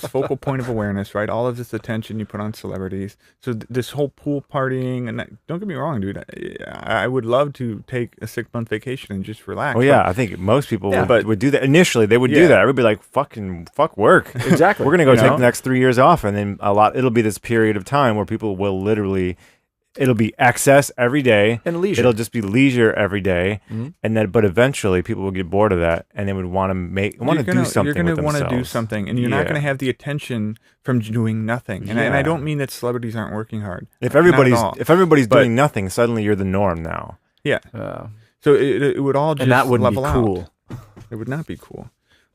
focal point of awareness, right? All of this attention you put on celebrities. So this whole pool partying, and don't get me wrong, dude. I would love to take a 6-month vacation and just relax. Oh yeah, I think most people would do that. Initially, they would do that. Everybody like fuck work. Exactly. We're gonna go take the next 3 years off, and then it'll be this period of time where people will literally. It'll be excess every day, and leisure. It'll just be leisure every day, and then. But eventually, people will get bored of that, and they would want to do something. You're going to want to do something, and you're not going to have the attention from doing nothing. And I don't mean that celebrities aren't working hard. If everybody's doing nothing, suddenly you're the norm now. Yeah. So it would all just and that wouldn't level be cool. Out. It would not be cool.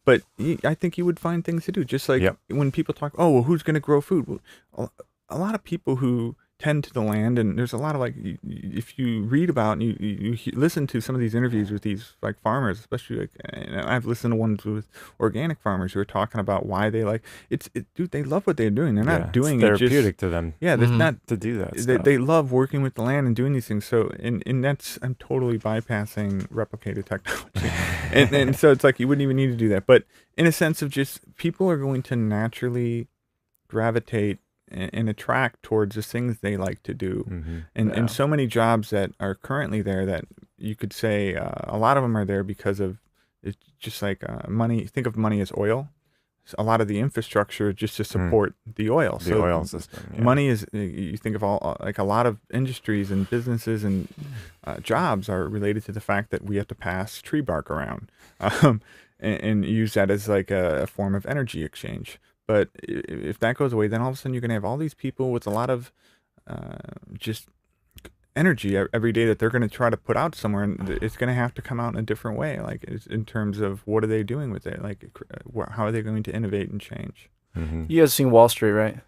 But I think you would find things to do, just like when people talk. Oh, well, who's going to grow food? Well, a lot of people who tend to the land, and there's a lot of if you read about and you listen to some of these interviews with these farmers, especially and I've listened to ones with organic farmers who are talking about why they dude, they love what they're doing. They're not doing it's therapeutic it to them. Yeah, there's not to do that. They love working with the land and doing these things. So and that's, I'm totally bypassing replicated technology, and so it's you wouldn't even need to do that. But in a sense of just people are going to naturally gravitate and attract towards the things they like to do. And so many jobs that are currently there that you could say a lot of them are there because of It's just like money. Think of money as oil. A lot of the infrastructure just to support the oil. The oil system. Yeah. Money is, you think of all, like a lot of industries and businesses and jobs are related to the fact that we have to pass tree bark around and use that as like a form of energy exchange. But if that goes away, then all of a sudden you're going to have all these people with a lot of just energy every day that they're going to try to put out somewhere, and it's going to have to come out in a different way, like in terms of what are they doing with it, like how are they going to innovate and change. You guys seen Wall Street, right?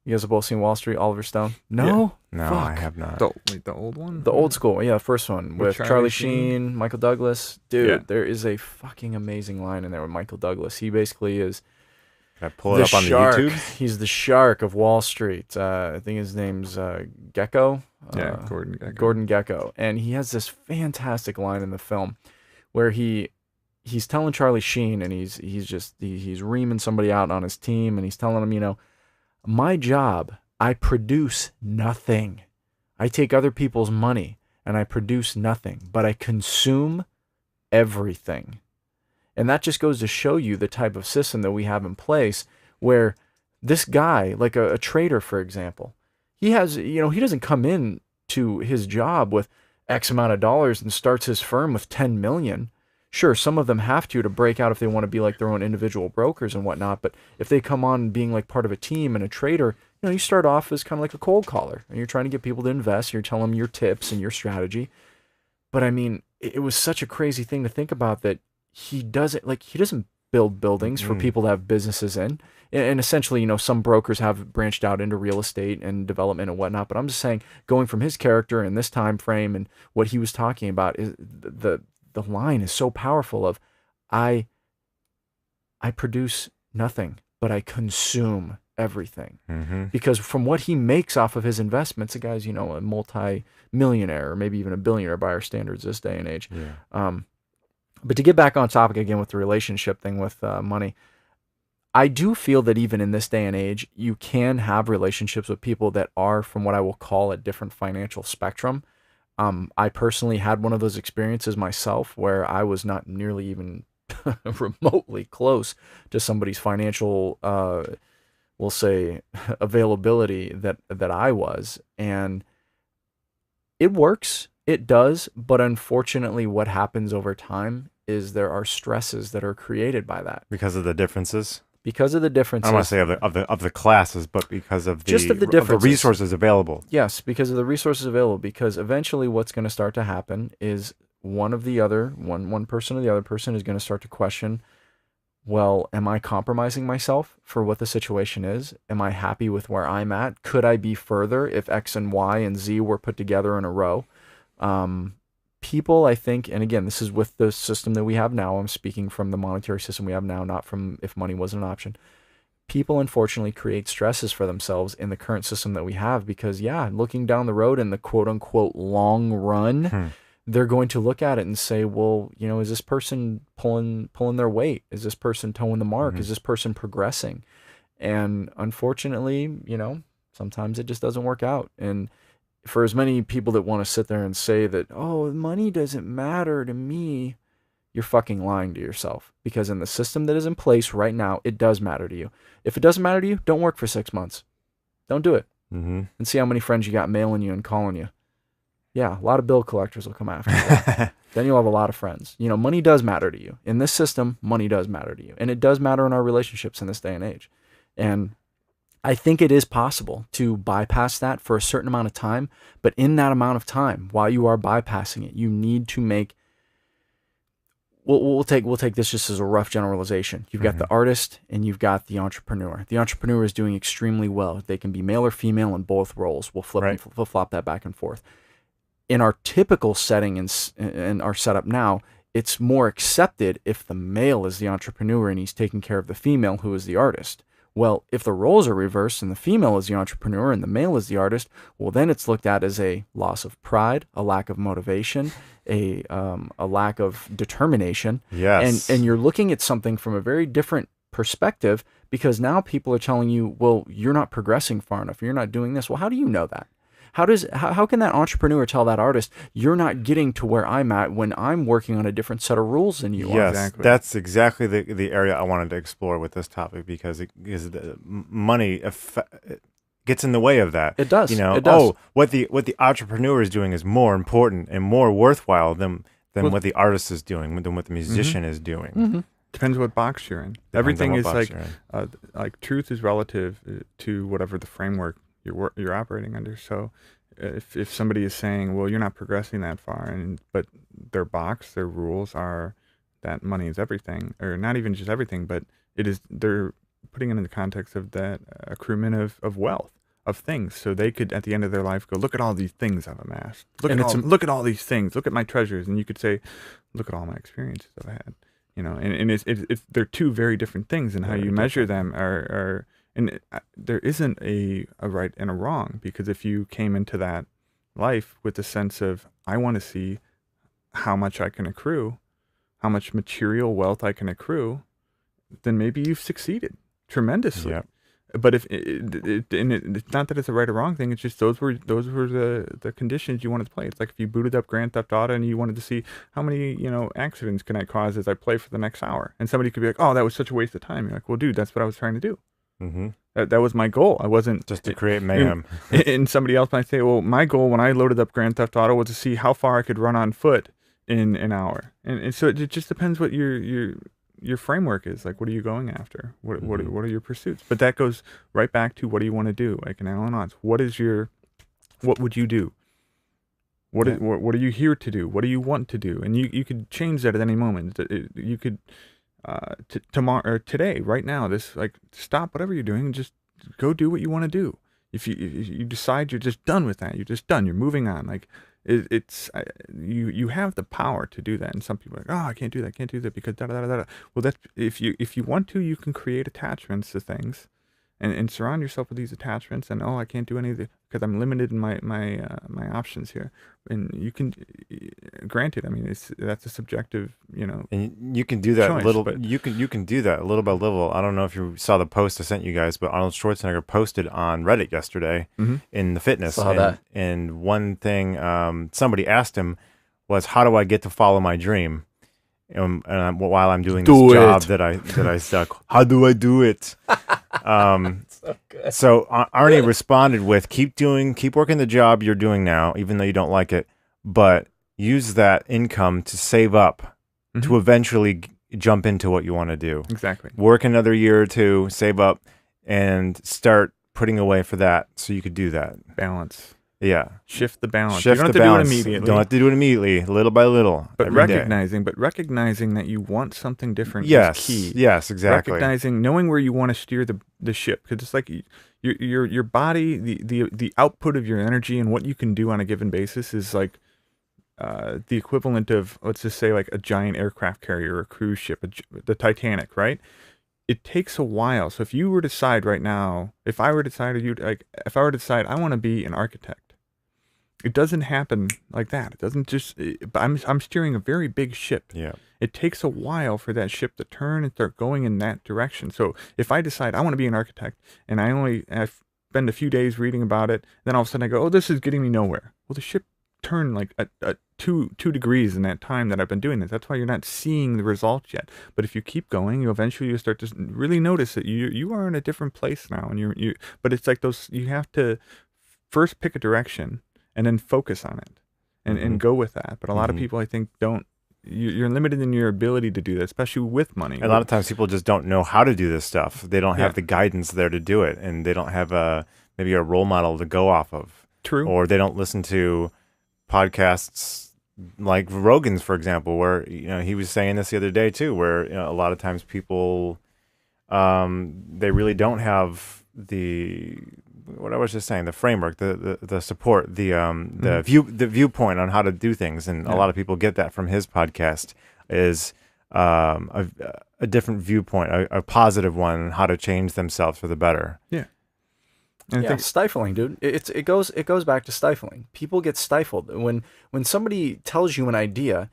You guys have both seen Wall Street, Oliver Stone? No? Yeah. No, I have not. The old one? The old school, yeah, the first one with Charlie Sheen, Michael Douglas. Dude, there is a fucking amazing line in there with Michael Douglas. He basically is Can I pull it up on the YouTube? He's the shark of Wall Street. I think his name's Gecko. Gordon Gecko. And he has this fantastic line in the film where he's telling Charlie Sheen, and he's reaming somebody out on his team, and he's telling him, my job, I produce nothing. I take other people's money and I produce nothing, but I consume everything. And that just goes to show you the type of system that we have in place, where this guy, like a trader, for example, he has, he doesn't come in to his job with X amount of dollars and starts his firm with 10 million. Sure, some of them have to break out if they want to be like their own individual brokers and whatnot. But if they come on being like part of a team and a trader, you start off as kind of like a cold caller, and you're trying to get people to invest. You're telling them your tips and your strategy. But I mean, it was such a crazy thing to think about that he doesn't build buildings for people to have businesses in. And essentially, some brokers have branched out into real estate and development and whatnot. But I'm just saying, going from his character in this time frame and what he was talking about, is the line is so powerful of, I produce nothing, but I consume everything. Because from what he makes off of his investments, the guy's, a multi-millionaire or maybe even a billionaire by our standards this day and age. Yeah. But to get back on topic again with the relationship thing with money, I do feel that even in this day and age, you can have relationships with people that are from what I will call a different financial spectrum. I personally had one of those experiences myself where I was not nearly even remotely close to somebody's financial, we'll say, availability that I was. And it works. It does. But unfortunately, what happens over time is there are stresses that are created by that. Because of the differences? Because of the differences. I don't want to say of the classes, but because of the resources available. Yes, because of the resources available. Because eventually, what's going to start to happen is one person or the other person is going to start to question, well, am I compromising myself for what the situation is? Am I happy with where I'm at? Could I be further if X and Y and Z were put together in a row? People, I think, and again, this is with the system that we have now. I'm speaking from the monetary system we have now, not from if money wasn't an option. People, unfortunately, create stresses for themselves in the current system that we have because, looking down the road in the quote-unquote long run, they're going to look at it and say, well, is this person pulling their weight? Is this person towing the mark? Is this person progressing? And unfortunately, sometimes it just doesn't work out. And for as many people that want to sit there and say that, oh, money doesn't matter to me, you're fucking lying to yourself. Because in the system that is in place right now, it does matter to you. If it doesn't matter to you, don't work for 6 months. Don't do it. And see how many friends you got mailing you and calling you. Yeah, a lot of bill collectors will come after you. Then you'll have a lot of friends. Money does matter to you. In this system, money does matter to you. And it does matter in our relationships in this day and age. And I think it is possible to bypass that for a certain amount of time, but in that amount of time, while you are bypassing it, you need to make. We'll take this just as a rough generalization. You've got the artist and you've got the entrepreneur. The entrepreneur is doing extremely well. They can be male or female in both roles. We'll flip-flop that back and forth. In our typical setting and our setup now, it's more accepted if the male is the entrepreneur and he's taking care of the female who is the artist. Well, if the roles are reversed and the female is the entrepreneur and the male is the artist, well, then it's looked at as a loss of pride, a lack of motivation, a lack of determination. Yes. And you're looking at something from a very different perspective because now people are telling you, well, you're not progressing far enough. You're not doing this. Well, how do you know that? How can that entrepreneur tell that artist, you're not getting to where I'm at when I'm working on a different set of rules than you are? Yes, Exactly. that's exactly the area I wanted to explore with this topic, because the money gets in the way of that. It does. You know, it does. what the entrepreneur is doing is more important and more worthwhile than what the artist is doing, than what the musician is doing. Mm-hmm. Depends what box you're in. Everything is like truth is relative to whatever the framework you're operating under. So if somebody is saying, well, you're not progressing that far, but their box, their rules are that money is everything, or not even just everything, but they're putting it in the context of that accruement of wealth, of things, so they could at the end of their life go, look at all these things I've amassed. Look at all these things. Look at my treasures, and you could say, look at all my experiences I've had. You know, and it's they're two very different things, and how you measure them are and there isn't a right and a wrong, because if you came into that life with the sense of, I want to see how much I can accrue, how much material wealth I can accrue, then maybe you've succeeded tremendously. Yep. But if it's not that it's a right or wrong thing, it's just those were the conditions you wanted to play. It's like if you booted up Grand Theft Auto and you wanted to see how many accidents can I cause as I play for the next hour, and somebody could be like, oh, that was such a waste of time. You're like, well, dude, that's what I was trying to do. Mm-hmm. That was my goal. I wasn't just to create mayhem. And somebody else might say, well, my goal when I loaded up Grand Theft Auto was to see how far I could run on foot in an hour. And so it just depends what your framework is. Like, what are you going after? What are your pursuits? But that goes right back to, what do you want to do? Like in Alan Watts, what would you do? What are you here to do? What do you want to do? And you could change that at any moment. You could tomorrow or today, right now, stop whatever you're doing and just go do what you want to do. If you decide you're just done with that, you're just done. You're moving on. Like you have the power to do that. And some people are like, oh, I can't do that because da da da da. Well, that's if you want to, you can create attachments to things, and surround yourself with these attachments. And I can't do any of the, because I'm limited in my options here. And you can, granted, I mean, that's a subjective, And you can do that choice, you can do that little by little. I don't know if you saw the post I sent you guys, but Arnold Schwarzenegger posted on Reddit yesterday in the fitness. Saw that. And one thing somebody asked him was, how do I get to follow my dream? And while I'm doing this job that I suck, how do I do it? So Arnie responded with, keep working the job you're doing now, even though you don't like it, but use that income to save up to eventually jump into what you want to do. Exactly. Work another year or two, save up, and start putting away for that so you could do that. Balance. Yeah. Shift the balance. Shift you don't the have to balance. do it immediately. Don't have to do it immediately, little by little. But recognizing that you want something different is key. Yes, exactly. Recognizing, knowing where you want to steer the ship, because it's like your body, the output of your energy and what you can do on a given basis is like the equivalent of, let's just say, like a giant aircraft carrier or a cruise ship, the Titanic, right? It takes a while. So if you were to decide right now, if I were to decide I want to be an architect, it doesn't happen like that. It doesn't just. I'm steering a very big ship. Yeah. It takes a while for that ship to turn and start going in that direction. So if I decide I want to be an architect, and I spend a few days reading about it, then all of a sudden I go, oh, this is getting me nowhere. Well, the ship turned like a 2 degrees in that time that I've been doing this. That's why you're not seeing the results yet. But if you keep going, you eventually start to really notice that you are in a different place now. And but it's like you have to first pick a direction and then focus on it and go with that. But a lot of people, I think, don't. You're limited in your ability to do that, especially with money. A lot of times people just don't know how to do this stuff. They don't have the guidance there to do it, and they don't have maybe a role model to go off of. True. Or they don't listen to podcasts like Rogan's, for example, where he was saying this the other day too, where a lot of times people they really don't have what I was just saying, the framework, the support, the viewpoint on how to do things, and a lot of people get that from his podcast is a different viewpoint, a positive one, on how to change themselves for the better. Yeah. And stifling, dude. It goes back to stifling. People get stifled when somebody tells you an idea.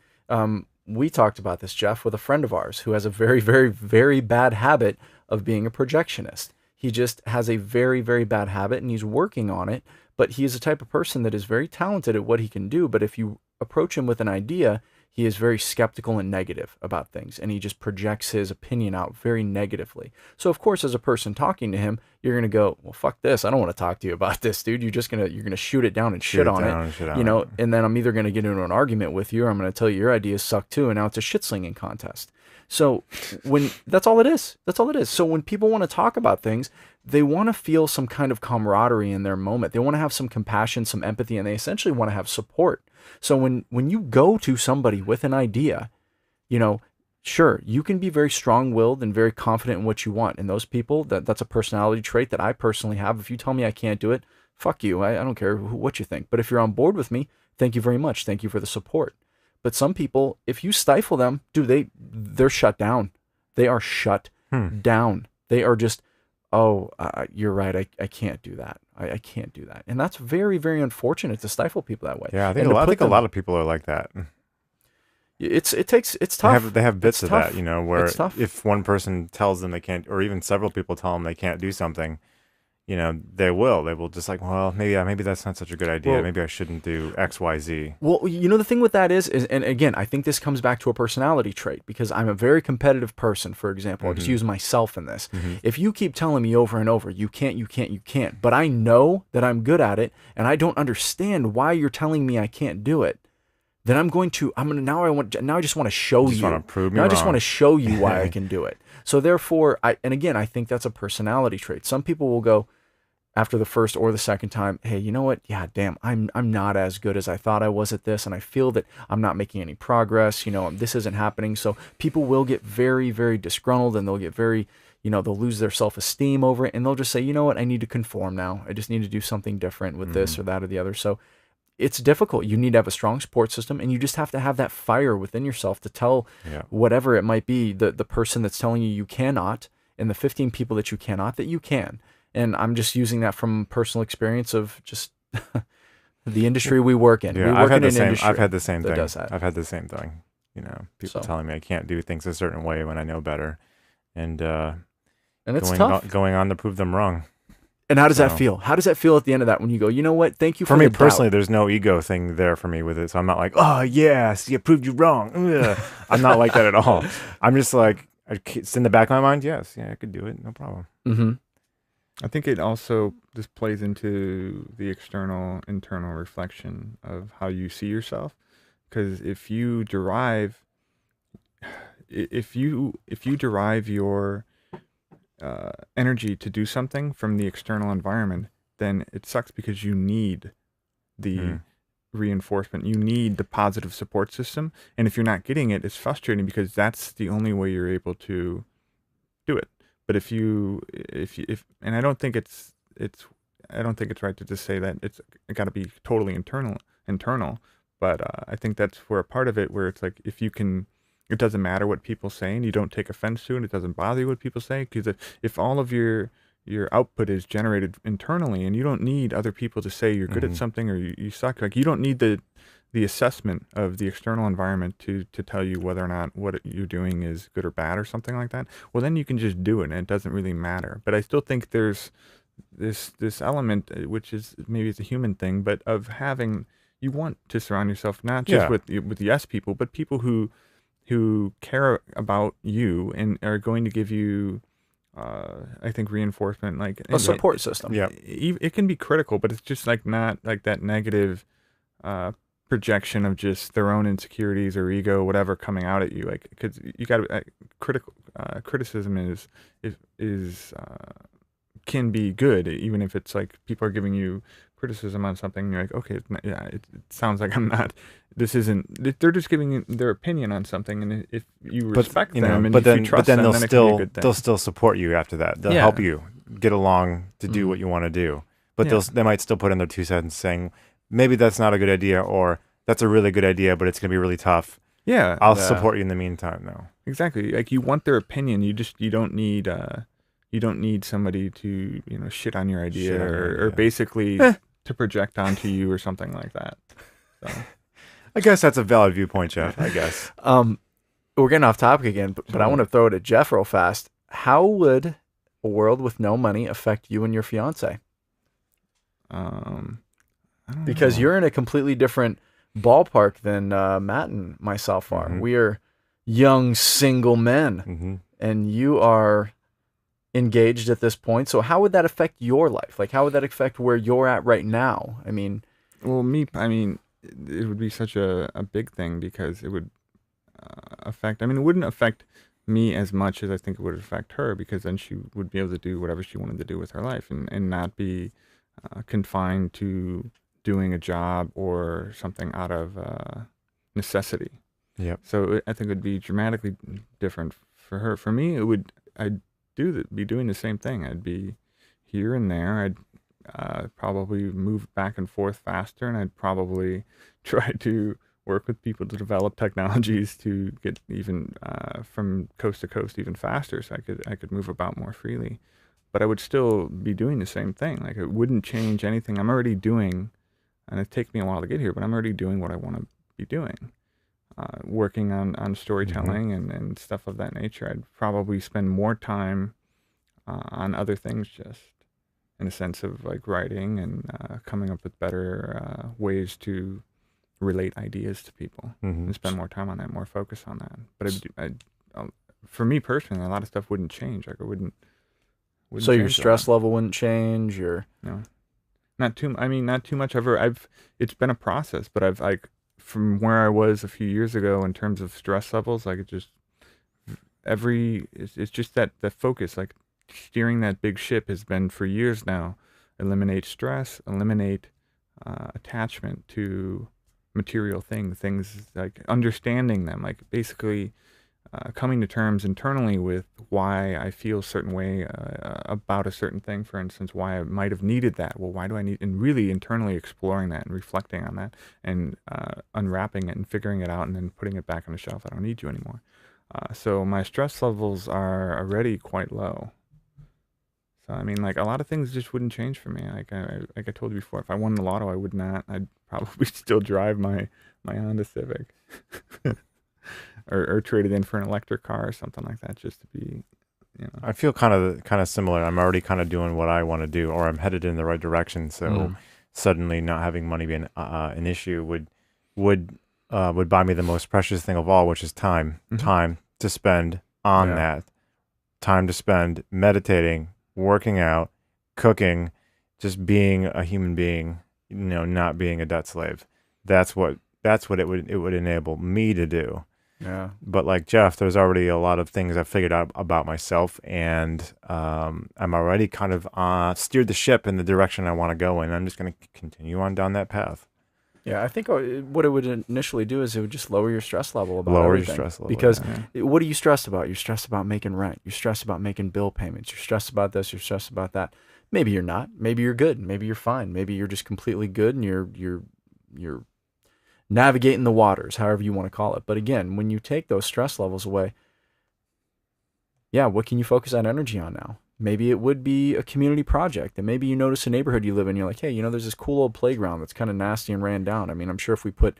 We talked about this, Geoff, with a friend of ours who has a very, very, very bad habit of being a projectionist. He just has a very, very bad habit, and he's working on it. but he is a type of person that is very talented at what he can do. But if you approach him with an idea, he is very skeptical and negative about things, and he just projects his opinion out very negatively. So of course, as a person talking to him, you're gonna go, well, fuck this. I don't want to talk to you about this, dude. You're gonna shoot it down and shit on it, you know. And then I'm either gonna get into an argument with you, or I'm gonna tell you your ideas suck too, and now it's a shit slinging contest. So when that's all it is. That's all it is. So when people want to talk about things, they want to feel some kind of camaraderie in their moment. They want to have some compassion, some empathy, and they essentially want to have support. So when you go to somebody with an idea, you know, sure, you can be very strong-willed and very confident in what you want. And those people, that's a personality trait that I personally have. If you tell me I can't do it, fuck you. I don't care what you think. But if you're on board with me, thank you very much. Thank you for the support. But some people, if you stifle them, dude, they're shut down. They are shut down. They are just, you're right. I can't do that. I can't do that. And that's very, very unfortunate to stifle people that way. Yeah, I think a lot of people are like that. It's tough. They have bits of that, you know, where if one person tells them they can't, or even several people tell them they can't do something, you know, they will just like, well, maybe that's not such a good idea. Maybe I shouldn't do X, Y, Z. Well, you know, the thing with that is, and again, I think this comes back to a personality trait, because I'm a very competitive person, for example. I'll just use myself in this. If you keep telling me over and over, you can't, but I know that I'm good at it, and I don't understand why you're telling me I can't do it, then now I just want to show you. Want to prove me now wrong. I just want to show you why I can do it. So therefore, I think that's a personality trait. Some people will go after the first or the second time, hey, you know what? Yeah, damn, I'm not as good as I thought I was at this, and I feel that I'm not making any progress. You know, this isn't happening. So people will get very, very disgruntled, and they'll get very, you know, they'll lose their self-esteem over it, and they'll just say, you know what? I need to conform now. I just need to do something different with this or that or the other. So it's difficult. You need to have a strong support system, and you just have to have that fire within yourself to tell whatever it might be, the person that's telling you cannot, and the 15 people that you cannot, that you can. And I'm just using that from personal experience of just the industry we work in. Yeah, I've had the same thing. Does I've had the same thing. You know, people telling me I can't do things a certain way when I know better, and it's tough. Going on to prove them wrong. And how does that feel? How does that feel at the end of that when you go, you know what? Thank you for me personally, there's no ego thing there for me with it. So I'm not like, oh, yes, you proved you wrong. Ugh. I'm not like that at all. I'm just like, it's in the back of my mind. Yes, I could do it. No problem. I think it also just plays into the internal reflection of how you see yourself. Because if you derive your energy to do something from the external environment, then it sucks, because you need the reinforcement. You need the positive support system. And if you're not getting it, it's frustrating, because that's the only way you're able to do it. But if and I don't think it's right to just say that it's got to be totally internal. But I think that's where a part of it, where it's like, if you can, it doesn't matter what people say, and you don't take offense to it. It doesn't bother you what people say, because if all of your output is generated internally, and you don't need other people to say you're good at something or you suck. Like, you don't need the assessment of the external environment to tell you whether or not what you're doing is good or bad or something like that. Well, then you can just do it, and it doesn't really matter. But I still think there's this element, which is, maybe it's a human thing, but of having, you want to surround yourself not just with yes people, but people who care about you and are going to give you, I think, reinforcement, like a support system. Yeah, it can be critical, but it's just like not like that negative projection of just their own insecurities or ego, whatever, coming out at you. Like, because you got to criticism is can be good, even if it's like people are giving you criticism on something. You're like, okay, it sounds like I'm not. This isn't. They're just giving you their opinion on something, and if you respect them, and if you trust them, then it can be a good thing. They'll still support you after that. They'll help you get along to do what you want to do. But they might still put in their 2 cents saying, maybe that's not a good idea, or that's a really good idea, but it's gonna be really tough. Yeah, I'll support you in the meantime, though. Exactly. Like, you want their opinion. You don't need somebody to shit on your idea or basically to project onto you or something like that. So. I guess that's a valid viewpoint, Geoff. I guess. We're getting off topic again, but I want to throw it at Geoff real fast. How would a world with no money affect you and your fiance? Because you're in a completely different ballpark than Matt and myself are. Mm-hmm. We are young single men, mm-hmm. and you are engaged at this point. So how would that affect your life? Like, how would that affect where you're at right now? I mean, well, it would be such a big thing because it would affect. I mean, it wouldn't affect me as much as I think it would affect her, because then she would be able to do whatever she wanted to do with her life and not be confined to doing a job or something out of necessity. Yep. So I think it would be dramatically different for her. For me, I'd be doing the same thing. I'd be here and there. I'd probably move back and forth faster, and I'd probably try to work with people to develop technologies to get even from coast to coast even faster, so I could move about more freely. But I would still be doing the same thing. Like, it wouldn't change anything. I'm already doing, and it takes me a while to get here, but I'm already doing what I want to be doing. Working on storytelling mm-hmm. and stuff of that nature. I'd probably spend more time on other things, just in a sense of like writing and coming up with better ways to relate ideas to people, mm-hmm. and spend more time on that, more focus on that. But for me personally, a lot of stuff wouldn't change. Like, it wouldn't so your stress level wouldn't change, no, not too. I mean, not too much. It's been a process, but I've like, from where I was a few years ago in terms of stress levels, like, it's just that the focus, like steering that big ship, has been for years now. Eliminate stress, eliminate attachment to material things, like understanding them, like basically coming to terms internally with why I feel a certain way about a certain thing. For instance, why I might have needed that. Well, why do I need? And really internally exploring that and reflecting on that, and unwrapping it and figuring it out, and then putting it back on the shelf. I don't need you anymore. So my stress levels are already quite low. So I mean, like, a lot of things just wouldn't change for me. Like I told you before, if I won the lotto, I would not. I'd probably still drive my Honda Civic. Or trade it in for an electric car or something like that, just to be, I feel kind of similar. I'm already kind of doing what I want to do, or I'm headed in the right direction. So suddenly, not having money be an issue would buy me the most precious thing of all, which is time. Mm-hmm. Time to spend on that. Time to spend meditating, working out, cooking, just being a human being. Not being a debt slave. That's what it would enable me to do. Yeah. But like Geoff, there's already a lot of things I've figured out about myself, and I'm already kind of steered the ship in the direction I want to go in. I'm just going to continue on down that path. Yeah, I think what it would initially do is it would just lower your stress level about everything. Your stress level. Because what are you stressed about? You're stressed about making rent. You're stressed about making bill payments. You're stressed about this. You're stressed about that. Maybe you're not. Maybe you're good. Maybe you're fine. Maybe you're just completely good, and you're navigating the waters, however you want to call it. But again, when you take those stress levels away, what can you focus that energy on now? Maybe it would be a community project, and maybe you notice a neighborhood you live in, you're like, hey, there's this cool old playground that's kind of nasty and ran down. I mean, I'm sure if we put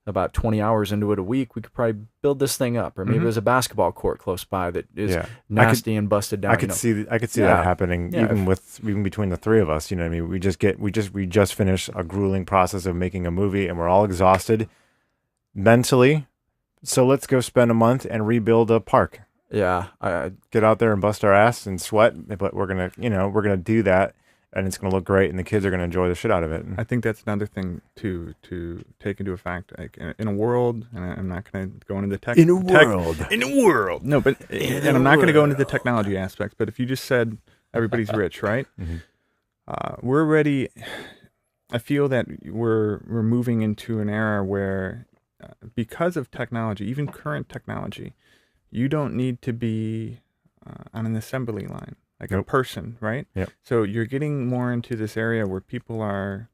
about 20 hours into it a week, we could probably build this thing up. Or maybe there's a basketball court close by that is nasty and busted down. I could see that happening even between the three of us. I mean, we just finished a grueling process of making a movie, and we're all exhausted mentally. So let's go spend a month and rebuild a park. Yeah, get out there and bust our ass and sweat, but we're gonna do that, and it's gonna look great, and the kids are gonna enjoy the shit out of it. I think that's another thing to take into effect. Like, in a world, and I'm not gonna go into the tech. In a world. No, but and I'm not gonna go into the technology aspects. But if you just said everybody's rich, right? We're already. I feel that we're moving into an era where, because of technology, even current technology, you don't need to be on an assembly line, like a person, right? Yep. So you're getting more into this area where people are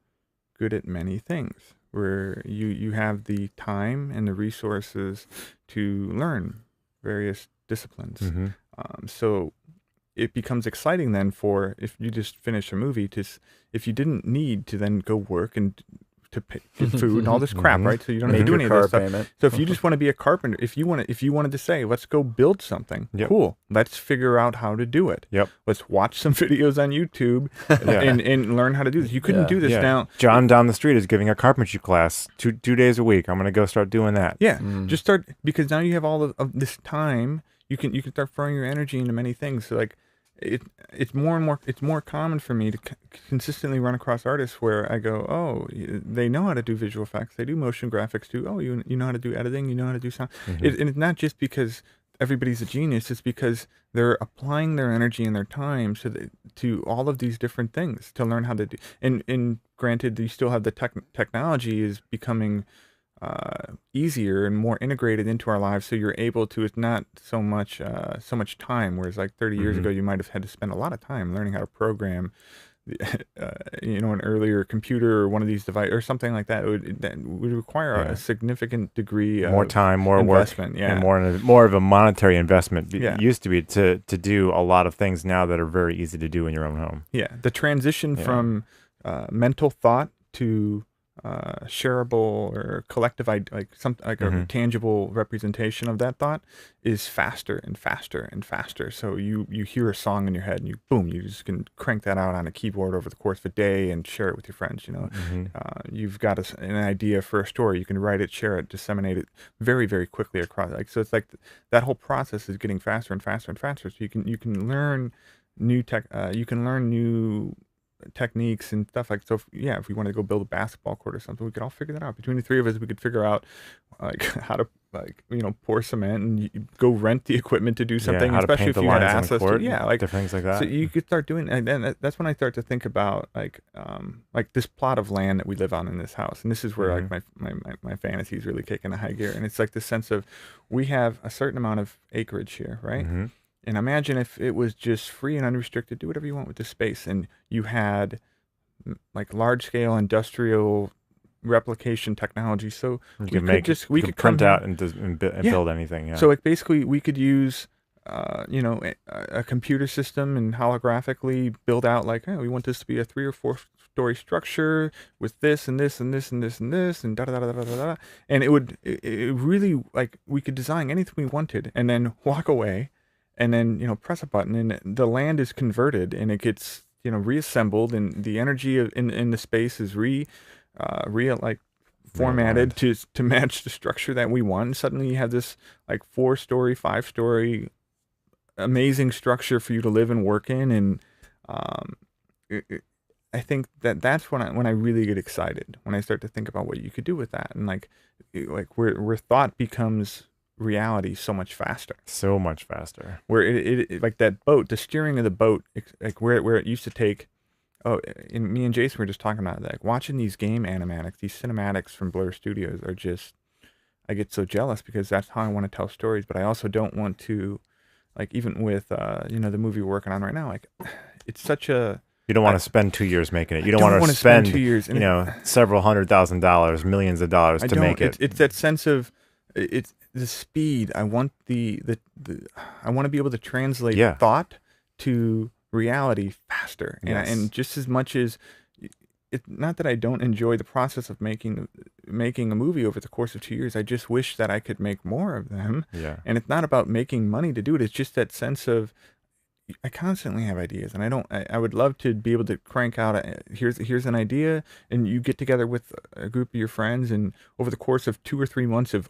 good at many things, where you have the time and the resources to learn various disciplines. So it becomes exciting then if you just finish a movie, if you didn't need to then go work and to pay food and all this crap, right? So you don't have to do any of this stuff. So if you just want to be a carpenter, if you wanted to say, let's go build something, cool. Let's figure out how to do it. Let's watch some videos on YouTube and learn how to do this. You couldn't do this now. John down the street is giving a carpentry class 2 days a week. I'm going to go start doing that. Yeah, just start, because now you have all of this time. You can start throwing your energy into many things. So like, it's more common for me to consistently run across artists where I go, oh, they know how to do visual effects, they do motion graphics too. Oh, you know how to do editing, you know how to do sound. And it's not just because everybody's a genius; it's because they're applying their energy and their time to all of these different things to learn how to do. And granted, you still have the technology is becoming easier and more integrated into our lives, so you're able to, it's not so much time, whereas like 30 years ago you might have had to spend a lot of time learning how to program an earlier computer or one of these devices or something like that. That would require a significant degree of more time, more investment, work, and more of a monetary investment. It used to be to do a lot of things now that are very easy to do in your own home. The transition from mental thought to shareable or collective, a tangible representation of that thought is faster and faster and faster. So you hear a song in your head and you just can crank that out on a keyboard over the course of a day and share it with your friends. You've got an idea for a story, you can write it, share it, disseminate it very, very quickly across. So it's like that whole process is getting faster and faster and faster. So you can learn new techniques and stuff. Like, so if we want to go build a basketball court or something, we could all figure that out. Between the three of us, we could figure out like how to pour cement and go rent the equipment to do something, especially if you had access to different things like that. So you could start doing, and then that's when I start to think about like this plot of land that we live on in this house. And this is where like my fantasy is really kicking a high gear. And it's like this sense of, we have a certain amount of acreage here, right? And imagine if it was just free and unrestricted, do whatever you want with the space, and you had like large-scale industrial replication technology. So we could print out and build anything. So like basically, we could use a computer system and holographically build out like, oh, we want this to be a 3 or 4 story structure with this and this and this and this and this and da da da da da da. And it really, like, we could design anything we wanted and then walk away. And then, press a button and the land is converted and it gets, reassembled, and the energy in the space is formatted to match the structure that we want. And suddenly you have this like 4-story, 5-story amazing structure for you to live and work in. And I think that's when I really get excited, when I start to think about what you could do with that. And like where thought becomes reality so much faster. Where it like that boat, the steering of the boat, like where it used to take. Oh, and me and Jason were just talking about that. Like watching these game animatics, these cinematics from Blur Studios are just, I get so jealous because that's how I want to tell stories. But I also don't want to, like, even with the movie we're working on right now, like it's such a. You don't want to spend 2 years making it. You don't want to spend 2 years, several $100,000, millions of dollars to make it. It's that sense of, it's the speed. I want I want to be able to translate thought to reality faster. And just as much as it's not that I don't enjoy the process of making a movie over the course of 2 years. I just wish that I could make more of them. And it's not about making money to do it. It's just that sense of, I constantly have ideas, and I would love to be able to crank out here's an idea, and you get together with a group of your friends, and over the course of 2 or 3 months of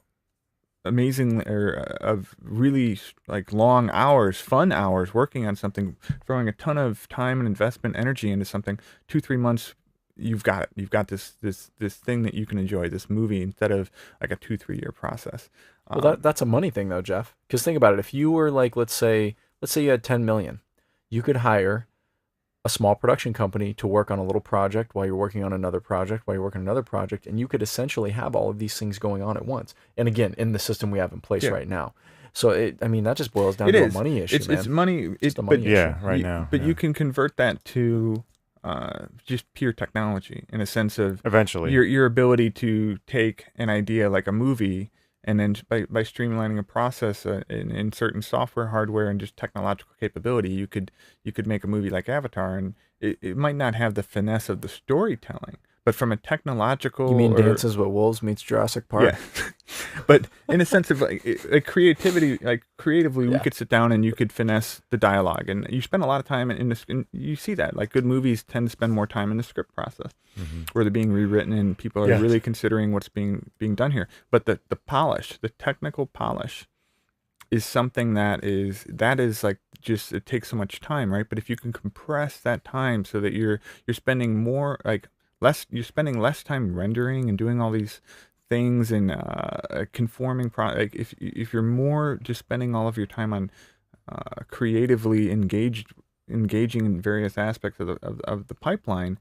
of really like long hours, fun hours working on something, throwing a ton of time and investment energy into something, 2-3 months, you've got it. You've got this thing that you can enjoy, this movie, instead of like a 2-3 year process. Well, that's a money thing though, Geoff. Because think about it. If you were like, let's say you had 10 million, you could hire a small production company to work on a little project while you're working on another project, and you could essentially have all of these things going on at once. And again, in the system we have in place right now. So that just boils down to a money issue, man. It's money. It's a money issue. Right now. But you can convert that to just pure technology, in a sense of eventually your ability to take an idea like a movie, and then by streamlining a process in certain software, hardware, and just technological capability, you could make a movie like Avatar, and it might not have the finesse of the storytelling, But from a technological, you mean Dances with Wolves meets Jurassic Park? Yeah. But in a sense of like creativity, like creatively, we could sit down and you could finesse the dialogue, and you spend a lot of time in this. And you see that like good movies tend to spend more time in the script process, where they're being rewritten and people are really considering what's being done here. But the polish, the technical polish, is something that is like just it takes so much time, right? But if you can compress that time so that you're spending more you're spending less time rendering and doing all these things and conforming like if you're more just spending all of your time on creatively engaging in various aspects of the pipeline,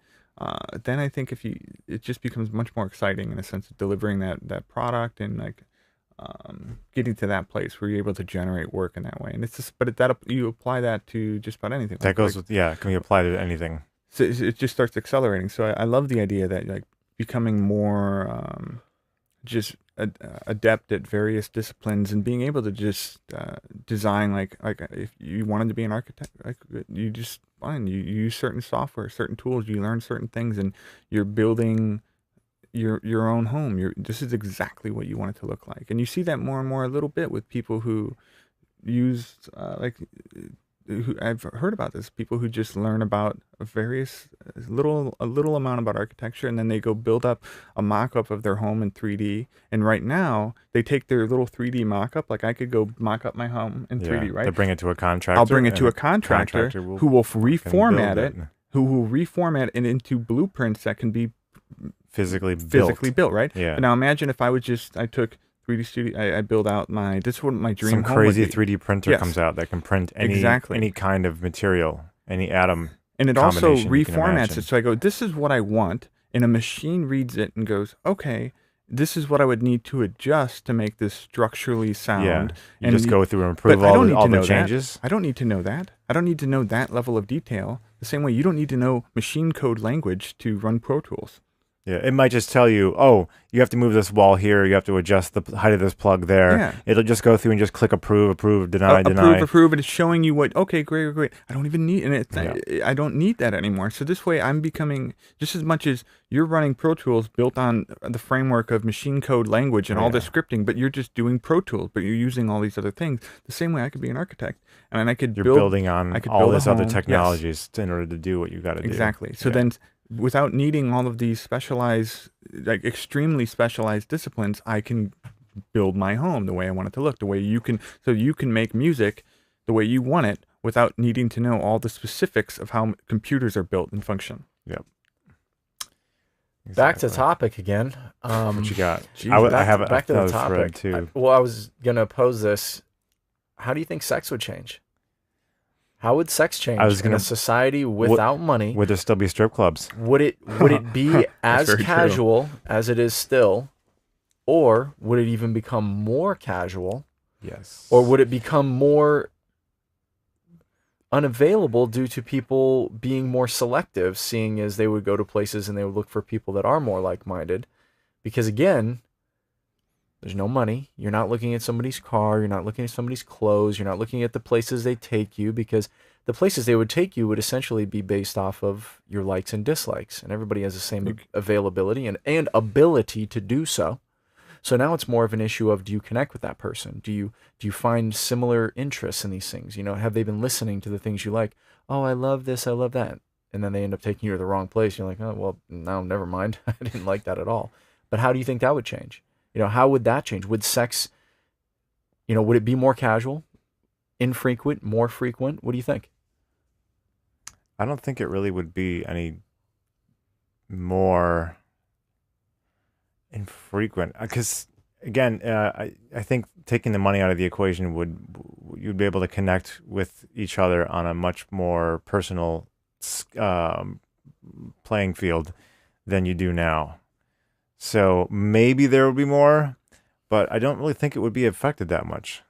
then I think it just becomes much more exciting in a sense of delivering that product and like getting to that place where you're able to generate work in that way. And it's just, but you apply that to just about anything. That goes with, can be applied to anything. So it just starts accelerating. So I love the idea that like becoming more just adept at various disciplines and being able to just design like if you wanted to be an architect, like you just you use certain software, certain tools, you learn certain things, and you're building your own home. This is exactly what you want it to look like, and you see that more and more a little bit with people who use who I've heard about this, people who just learn about various a little amount about architecture, and then they go build up a mock-up of their home in 3D. And right now they take their little 3D mock-up, like I could go mock up my home in 3D, right? They bring it to a contractor. I'll bring it to a contractor who will reformat it, who will reformat it into blueprints that can be physically built, right? Yeah. But now imagine if I took 3D Studio, I build out this is what my dream Some home crazy would be. 3D printer comes out that can print any kind of material, any atom. And it also reformats it. So I go, this is what I want, and a machine reads it and goes, okay, this is what I would need to adjust to make this structurally sound. Yeah. You and just go through and approve all the changes. I don't need to know that. I don't need to know that level of detail. The same way you don't need to know machine code language to run Pro Tools. Yeah, it might just tell you, oh, you have to move this wall here, you have to adjust the height of this plug there. Yeah. It'll just go through and just click approve, deny, deny. Approve, and it's showing you what, okay, great. I don't even need, I don't need that anymore. So this way I'm becoming, just as much as you're running Pro Tools built on the framework of machine code language and all the scripting, but you're just doing Pro Tools, but you're using all these other things. The same way I could be an architect. And I could building on all this other technologies in order to do what you got to do. Exactly. So then, without needing all of these specialized, like extremely specialized disciplines, I can build my home the way I want it to look, the way you can make music the way you want it without needing to know all the specifics of how computers are built and function. Yep. Exactly. Back to topic again. What you got? Geez, I have back to the topic too. I was going to pose this. How do you think sex would change? How would sex change in a society without money? Would there still be strip clubs? Would it be as casual as it is still, or would it even become more casual? Yes. Or would it become more unavailable due to people being more selective, seeing as they would go to places and they would look for people that are more like-minded? Because again, there's no money. You're not looking at somebody's car. You're not looking at somebody's clothes. You're not looking at the places they take you, because the places they would take you would essentially be based off of your likes and dislikes. And everybody has the same availability and ability to do so. So now it's more of an issue of, do you connect with that person? Do you find similar interests in these things? You know, have they been listening to the things you like? Oh, I love this. I love that. And then they end up taking you to the wrong place. You're like, oh, well, no, never mind. I didn't like that at all. But how do you think that would change? You know, how would that change? Would sex, would it be more casual, infrequent, more frequent? What do you think? I don't think it really would be any more infrequent. Because, again, I think taking the money out of the equation you'd be able to connect with each other on a much more personal playing field than you do now. So maybe there would be more, but I don't really think it would be affected that much.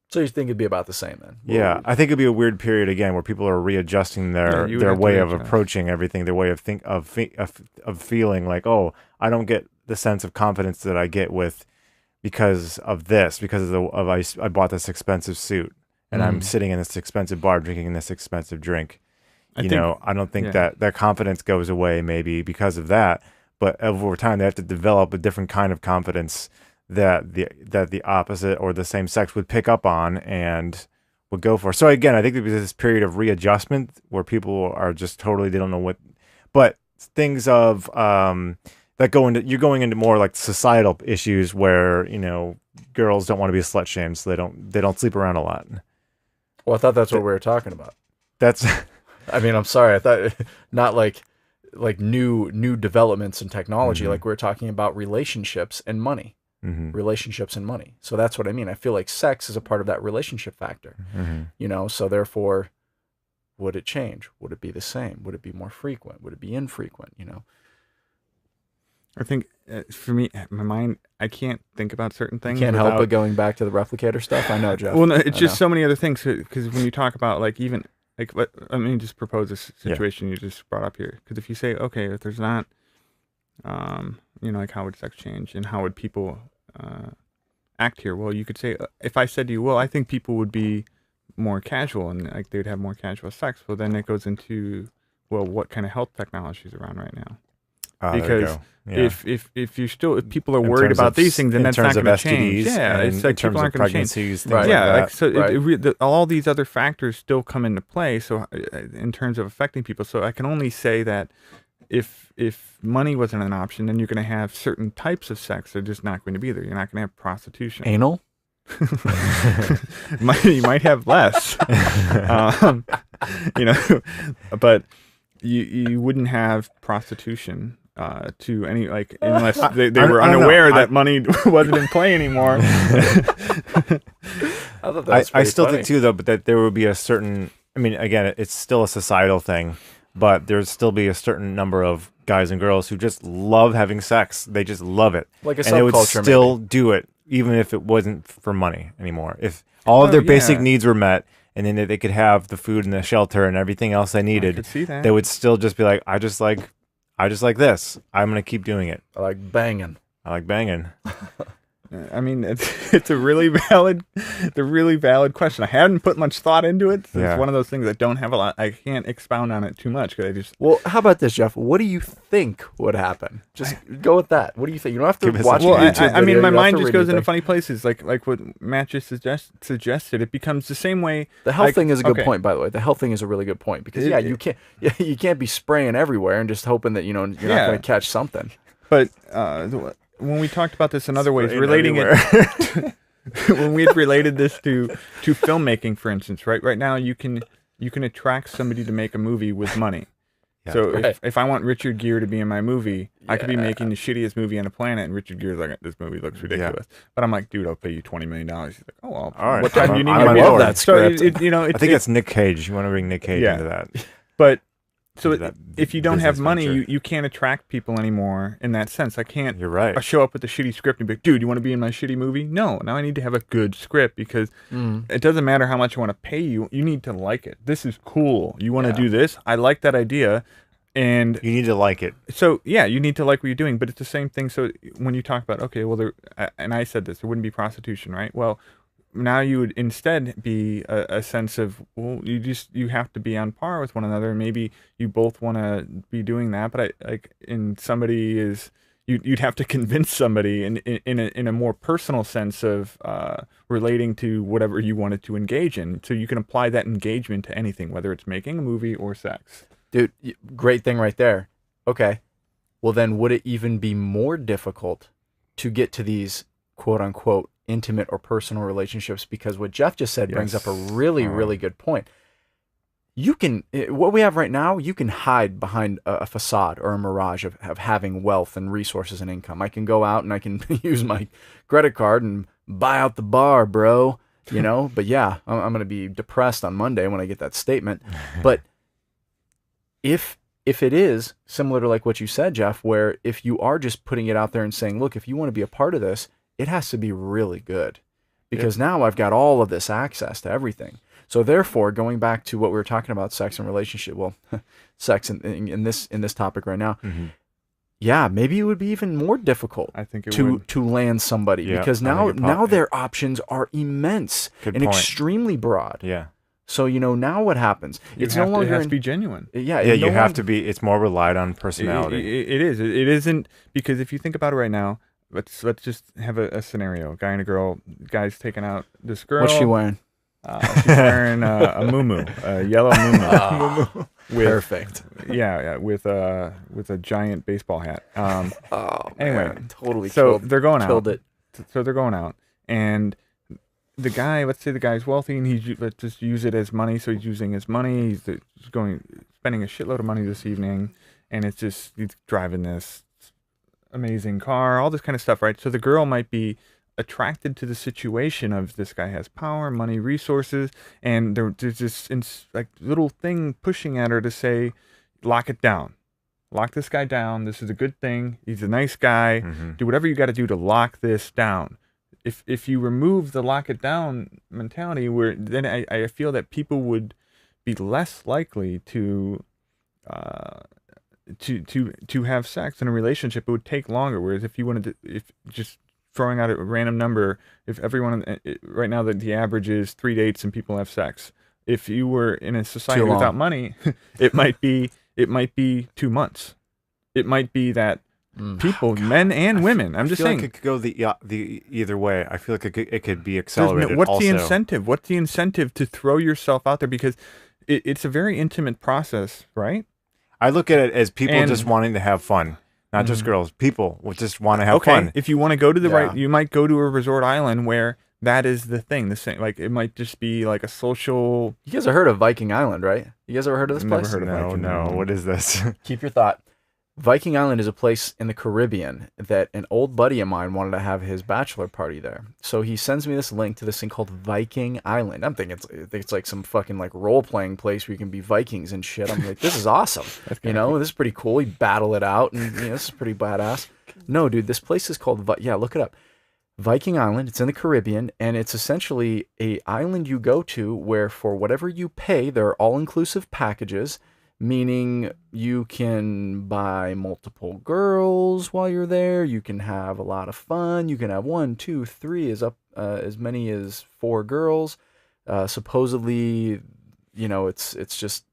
So you think it'd be about the same then? Yeah, I think it'd be a weird period again where people are readjusting their way of approaching everything, their way of feeling like, oh, I don't get the sense of confidence that I get because of this, because I bought this expensive suit and I'm sitting in this expensive bar drinking this expensive drink. I don't think that confidence goes away maybe because of that. but over time they have to develop a different kind of confidence that the opposite or the same sex would pick up on and would go for. So again, I think there's this period of readjustment where people are just totally, they don't know what, but things of that you're going into more like societal issues where, you know, girls don't want to be slut shamed, so they don't sleep around a lot. Well, I thought that's what we were talking about. That's I mean, I'm sorry. I thought not like new developments in technology. Mm-hmm. Like we're talking about relationships and money. Mm-hmm. Relationships and money. So that's what I mean. I feel like sex is a part of that relationship factor. Mm-hmm. You know, so therefore, would it change? Would it be the same? Would it be more frequent? Would it be infrequent? You know, I think for me, my mind, I can't think about certain things. You can't help but going back to the replicator stuff. I know, Geoff. Well, no, it's just so many other things. Because when you talk about like even like what I mean, just propose this situation you just brought up here. Because if you say, okay, if there's not, you know, like how would sex change and how would people act here? Well, you could say, if I said to you, well, I think people would be more casual and like they would have more casual sex. Well, then it goes into, well, what kind of health technology is around right now? Because if people are worried about these things, then that's not going to change. Yeah, it's like people aren't going to change. Right. Yeah, like, so all these other factors still come into play. So in terms of affecting people, so I can only say that if money wasn't an option, then you're going to have certain types of sex that are just not going to be there. You're not going to have prostitution. Anal? You might have less, you know, but you wouldn't have prostitution to any, like, unless they were unaware that money wasn't in play anymore. I still think too, though, but that there would be a certain, I mean, again, it's still a societal thing, but there'd still be a certain number of guys and girls who just love having sex. They just love it. Like a subculture, and they would still do it, even if it wasn't for money anymore. If all of their basic needs were met, and then they could have the food and the shelter and everything else they needed, they would still just be like, I just like this. I'm going to keep doing it. I like banging. I mean, it's a really valid question. I hadn't put much thought into it. So it's one of those things that don't have a lot. I can't expound on it too much because I just. Well, how about this, Geoff? What do you think would happen? Just go with that. What do you think? You don't have to watch. Well, I mean, my mind just goes into funny places, like what Matt just suggested. It becomes the same way. The health thing is a good point, by the way. The health thing is a really good point because you can't be spraying everywhere and just hoping that you're not going to catch something. But when we talked about this in other ways, relating it, when we had related this to filmmaking, for instance, right now you can attract somebody to make a movie with money. So if I want Richard Gere to be in my movie, I could be making the shittiest movie on the planet, and Richard Gere's like, this movie looks ridiculous. But I'm like, dude, I'll pay you $20 million. He's like, oh, well, all right. What time do you need? I love that script. So I think it's Nick Cage. You want to bring Nick Cage into that. But so if you don't have money, you can't attract people anymore in that sense. I can't show up with a shitty script and be like, dude, you want to be in my shitty movie? No. Now I need to have a good script because it doesn't matter how much I want to pay you. You need to like it. This is cool. You want to do this? I like that idea. And you need to like it. So, yeah, you need to like what you're doing. But it's the same thing. So when you talk about, okay, well, and I said this, there wouldn't be prostitution, right? Well, now you would instead be a sense of, well, you have to be on par with one another, and maybe you both want to be doing that, but you'd have to convince somebody in a more personal sense of relating to whatever you wanted to engage in. So you can apply that engagement to anything, whether it's making a movie or sex. Dude, great thing right there. Okay, well then would it even be more difficult to get to these quote unquote intimate or personal relationships? Because what Geoff just said brings up a really good point. You can, what we have right now, you can hide behind a facade or a mirage of having wealth and resources and income. I can go out and I can use my credit card and buy out the bar, bro. You know, but yeah, I'm going to be depressed on Monday when I get that statement. But if it is similar to like what you said, Geoff, where if you are just putting it out there and saying, look, if you want to be a part of this, it has to be really good because now I've got all of this access to everything. So therefore, going back to what we were talking about, sex and relationship, well, sex in this topic right now, yeah, maybe it would be even more difficult to land somebody because now their options are immense and extremely broad. Yeah. So, now what happens? It has to be genuine. Yeah. Yeah, you have to be, it's more relied on personality. It is. It isn't, because if you think about it right now, let's just have a scenario. Guy and a girl, guy's taking out this girl. What's she wearing? She's wearing a muumuu, a yellow muumuu. Perfect. Yeah, with a giant baseball hat. Anyway, man, totally. So they're going out. Killed it. So they're going out, and the guy, let's say the guy's wealthy, and let's just use it as money. So he's using his money. He's spending a shitload of money this evening, and he's driving this amazing car, all this kind of stuff, right? So the girl might be attracted to the situation of this guy has power, money, resources, and there's this like little thing pushing at her to say, lock it down. Lock this guy down. This is a good thing. He's a nice guy. Mm-hmm. Do whatever you got to do to lock this down. If you remove the lock it down mentality, then I feel that people would be less likely to have sex in a relationship. It would take longer. Whereas if you wanted to, if just throwing out a random number, if everyone right now the average is 3 dates and people have sex. If you were in a society without money, it might be 2 months. It might be that people, men and women. I'm just saying, like it could go the either way. I feel like it could be accelerated. What's the incentive? What's the incentive to throw yourself out there? Because it's a very intimate process, right? I look at it as people just wanting to have fun. Not just girls. People will just want to have fun. If you want to go to the you might go to a resort island where that is the thing. The same, like it might just be like a social. You guys have heard of Viking Island, right? You guys ever heard of this place? Never heard of Viking Island. What is this? Keep your thought. Viking Island is a place in the Caribbean that an old buddy of mine wanted to have his bachelor party there. So he sends me this link to this thing called Viking Island. I'm thinking it's like some fucking like role-playing place where you can be Vikings and shit. I'm like, this is awesome. Cool. This is pretty cool. You battle it out, and this is pretty badass. No, dude, this place is called, look it up. Viking Island. It's in the Caribbean, and it's essentially a island you go to where for whatever you pay, there are all-inclusive packages, meaning you can buy multiple girls while you're there. You can have a lot of fun. You can have 1, 2, 3, as many as 4 girls. Supposedly, it's just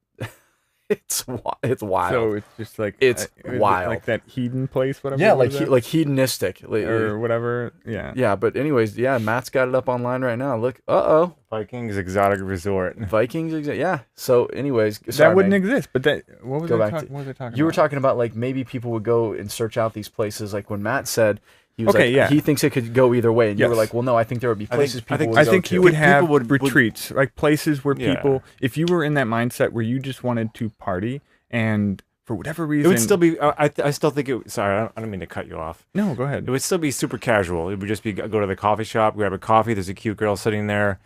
it's wild. So it's just like it's wild, like that hedon place, whatever. Yeah, like hedonistic or whatever. Yeah. Yeah, but anyways, Matt's got it up online right now. Look, Vikings Exotic Resort. Yeah. So, anyways, that wouldn't exist. But what was I talking about? You were talking about like maybe people would go and search out these places. Like when Matt said he was he thinks it could go either way, and you were like, well, no, I think there would be places people would go to. I think you would have retreats, like places where people, if you were in that mindset where you just wanted to party and for whatever reason, it would still be. I still think it. Sorry, I don't mean to cut you off. No, go ahead. It would still be super casual. It would just be go to the coffee shop, grab a coffee. There's a cute girl sitting there,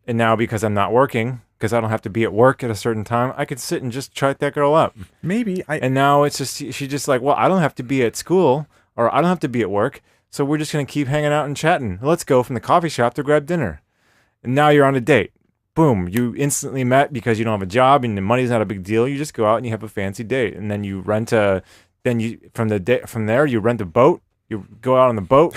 and now because I'm not working, because I don't have to be at work at a certain time, I could sit and just chat that girl up. Maybe. And now it's just she's just like, well, I don't have to be at school or I don't have to be at work, so we're just gonna keep hanging out and chatting. Let's go from the coffee shop to grab dinner. And now you're on a date. Boom, you instantly met because you don't have a job and the money's not a big deal. You just go out and you have a fancy date, and then you rent from there you rent a boat. You go out on the boat.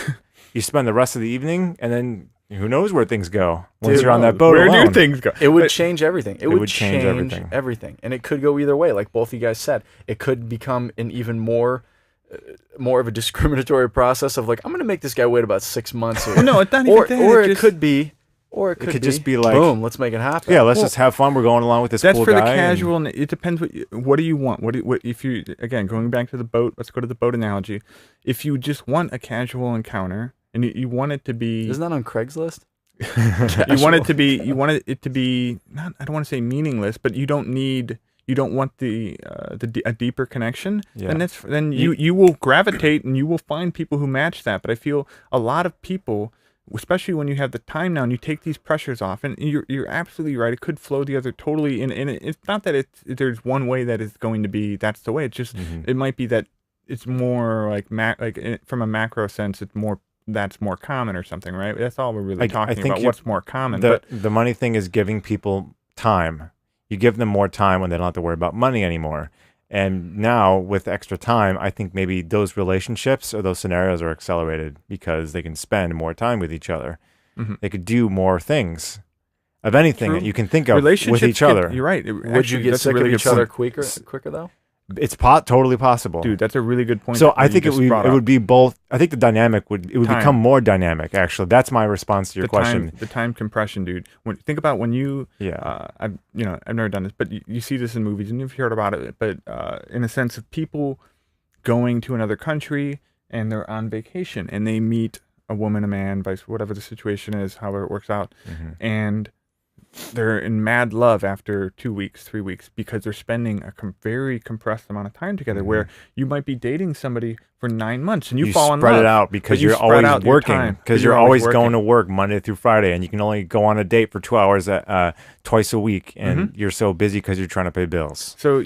You spend the rest of the evening, and then who knows where things go once you're on that boat where alone. do things go? It would change everything. It would change everything. And it could go either way, like both of you guys said. It could become an even more of a discriminatory process of like, I'm going to make this guy wait about 6 months here. Well, no, it's not even that. Or it could be. Or it could just be like, boom, let's make it happen. Yeah, let's just have fun. We're going along with this cool guy. That's for the casual. And it depends. What do you want? What if you, again, going back to the boat, let's go to the boat analogy. If you just want a casual encounter and you want it to be. Isn't that on Craigslist? You want it to be, not, I don't want to say meaningless, but you don't want a deeper connection. Yeah. Then you will gravitate and you will find people who match that. But I feel a lot of people, especially when you have the time now and you take these pressures off, and you're absolutely right, it could flow the other totally, and it's not that there's one way that is going to be that's the way. It's just it might be that it's more like from a macro sense, it's more that's more common or something, right? That's all we're really talking about. What's more common? The money thing is giving people time. You give them more time when they don't have to worry about money anymore. And now, with extra time, I think maybe those relationships or those scenarios are accelerated because they can spend more time with each other. Mm-hmm. They could do more things. of anything that you can think of with each other. You're right. Would you get sick of each other quicker though? It's totally possible, dude. That's a really good point. So I think it would be both. I think the dynamic would become more dynamic. Actually, that's my response to your question. The time compression, dude. Think about when you. Yeah. I've never done this, but you see this in movies, and you've heard about it. But in a sense of people going to another country and they're on vacation and they meet a woman, a man, whatever the situation is, however it works out, and they're in mad love after 2 weeks, 3 weeks, because they're spending a very compressed amount of time together. Where you might be dating somebody for 9 months and you fall in love. You spread it out because you're always working, because you're always going to work Monday through Friday, and you can only go on a date for 2 hours twice a week, and you're so busy because you're trying to pay bills. So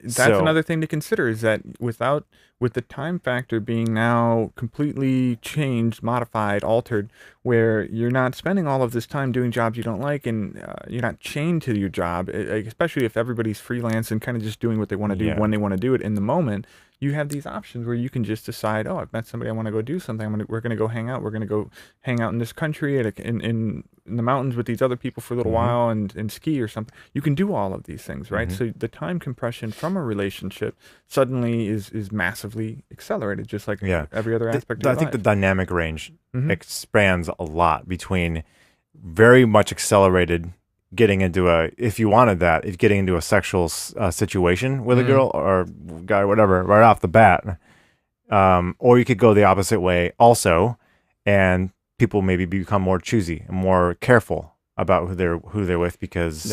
that's another thing to consider, is that with the time factor being now completely changed, modified, altered, where you're not spending all of this time doing jobs you don't like, and you're not chained to your job, especially if everybody's freelance and kind of just doing what they want to do when they want to do it in the moment. You have these options where you can just decide, oh, I've met somebody, I want to go do something. We're going to go hang out. We're going to go hang out in this country in the mountains with these other people for a little while and ski or something. You can do all of these things, right? So the time compression from a relationship suddenly is massively accelerated, just like every other aspect of your life. I think the dynamic range expands a lot between very much accelerated getting into getting into a sexual situation with a girl or guy, whatever, right off the bat. Or you could go the opposite way also, and people maybe become more choosy and more careful about who they're with, because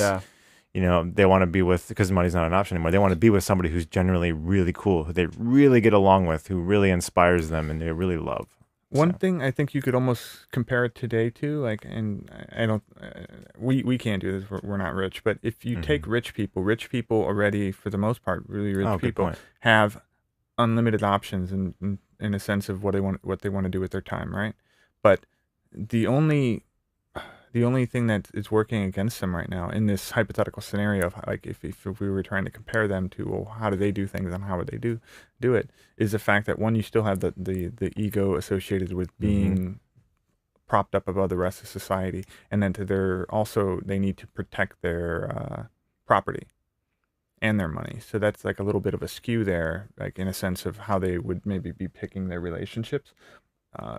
they want to be with, because money's not an option anymore. They want to be with somebody who's generally really cool, who they really get along with, who really inspires them and they really love. One thing I think you could almost compare it today to, and I don't, we can't do this, we're not rich, but if you take rich people already, for the most part, really rich people have unlimited options in a sense of what they want to do with their time, right? But the only thing that is working against them right now in this hypothetical scenario of, like, if we were trying to compare them to, well, how do they do things and how would they do it, is the fact that, one, you still have the ego associated with being propped up above the rest of society, and then they need to protect their property and their money. So that's like a little bit of a skew there, like in a sense of how they would maybe be picking their relationships.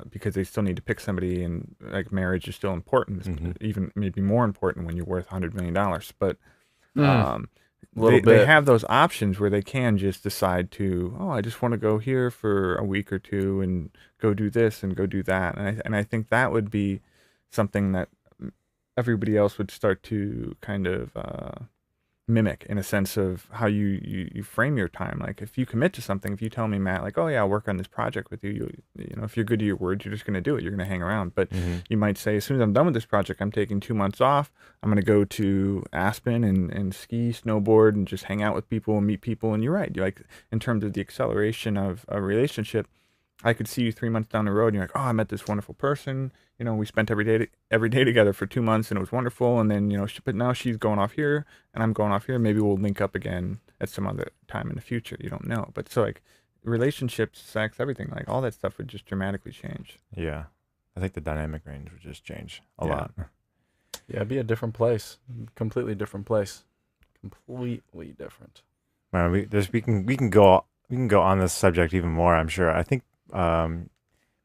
Because they still need to pick somebody, and like marriage is still important, even maybe more important when you're worth $100 million. But they have those options where they can just decide to, I just want to go here for a week or two and go do this and go do that. And I think that would be something that everybody else would start to kind of mimic, in a sense of how you frame your time. Like, if you commit to something, if you tell me, Matt, like, oh yeah, I'll work on this project with you, if you're good to your word, you're just going to do it. You're going to hang around. But you might say, as soon as I'm done with this project, I'm taking 2 months off. I'm going to go to Aspen and ski, snowboard, and just hang out with people and meet people. And you're right. You're like, in terms of the acceleration of a relationship, I could see you 3 months down the road and you're like, oh, I met this wonderful person. We spent every day together for 2 months and it was wonderful. And then, but now she's going off here and I'm going off here. Maybe we'll link up again at some other time in the future. You don't know. But so, like, relationships, sex, everything, like all that stuff would just dramatically change. Yeah. I think the dynamic range would just change a lot. Yeah, it'd be a different place. Completely different place. Completely different. Man, we can go on this subject even more, I'm sure. I think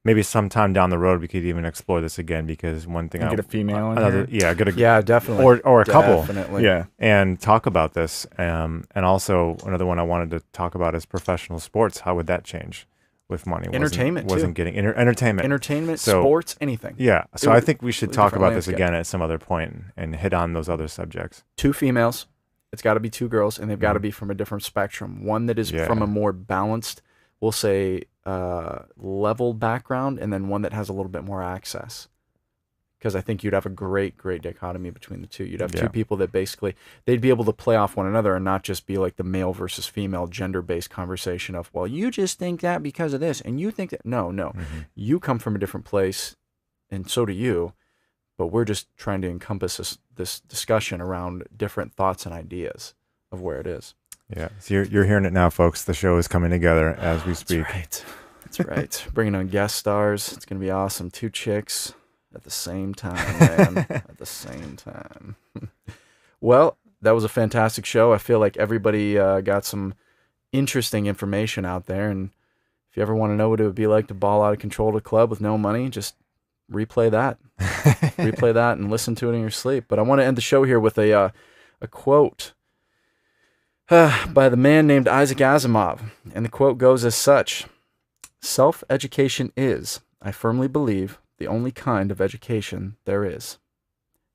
maybe sometime down the road we could even explore this again, because one thing get a female in here. Definitely, or a couple, definitely, and talk about this. And also another one I wanted to talk about is professional sports. How would that change with money? Entertainment wasn't getting entertainment, sports, anything. Yeah, so I think we should talk about this again at some other point and hit on those other subjects. 2 females, it's got to be 2 girls, and they've got to be from a different spectrum. One that is from a more balanced, we'll say, level background, and then one that has a little bit more access. Because I think you'd have a great dichotomy between the two. You'd have 2 people that basically, they'd be able to play off one another and not just be like the male versus female gender-based conversation of, well, you just think that because of this, and you think that. No. You come from a different place, and so do you, but we're just trying to encompass this discussion around different thoughts and ideas of where it is. Yeah, so you're hearing it now, folks. The show is coming together as we speak. That's right. Bringing on guest stars. It's going to be awesome. 2 chicks. at the same time, man. At the same time. Well, that was a fantastic show. I feel like everybody got some interesting information out there. And if you ever want to know what it would be like to ball out of control at a club with no money, just replay that. Replay that and listen to it in your sleep. But I want to end the show here with a quote by the man named Isaac Asimov. And the quote goes as such: "Self-education is, I firmly believe, the only kind of education there is."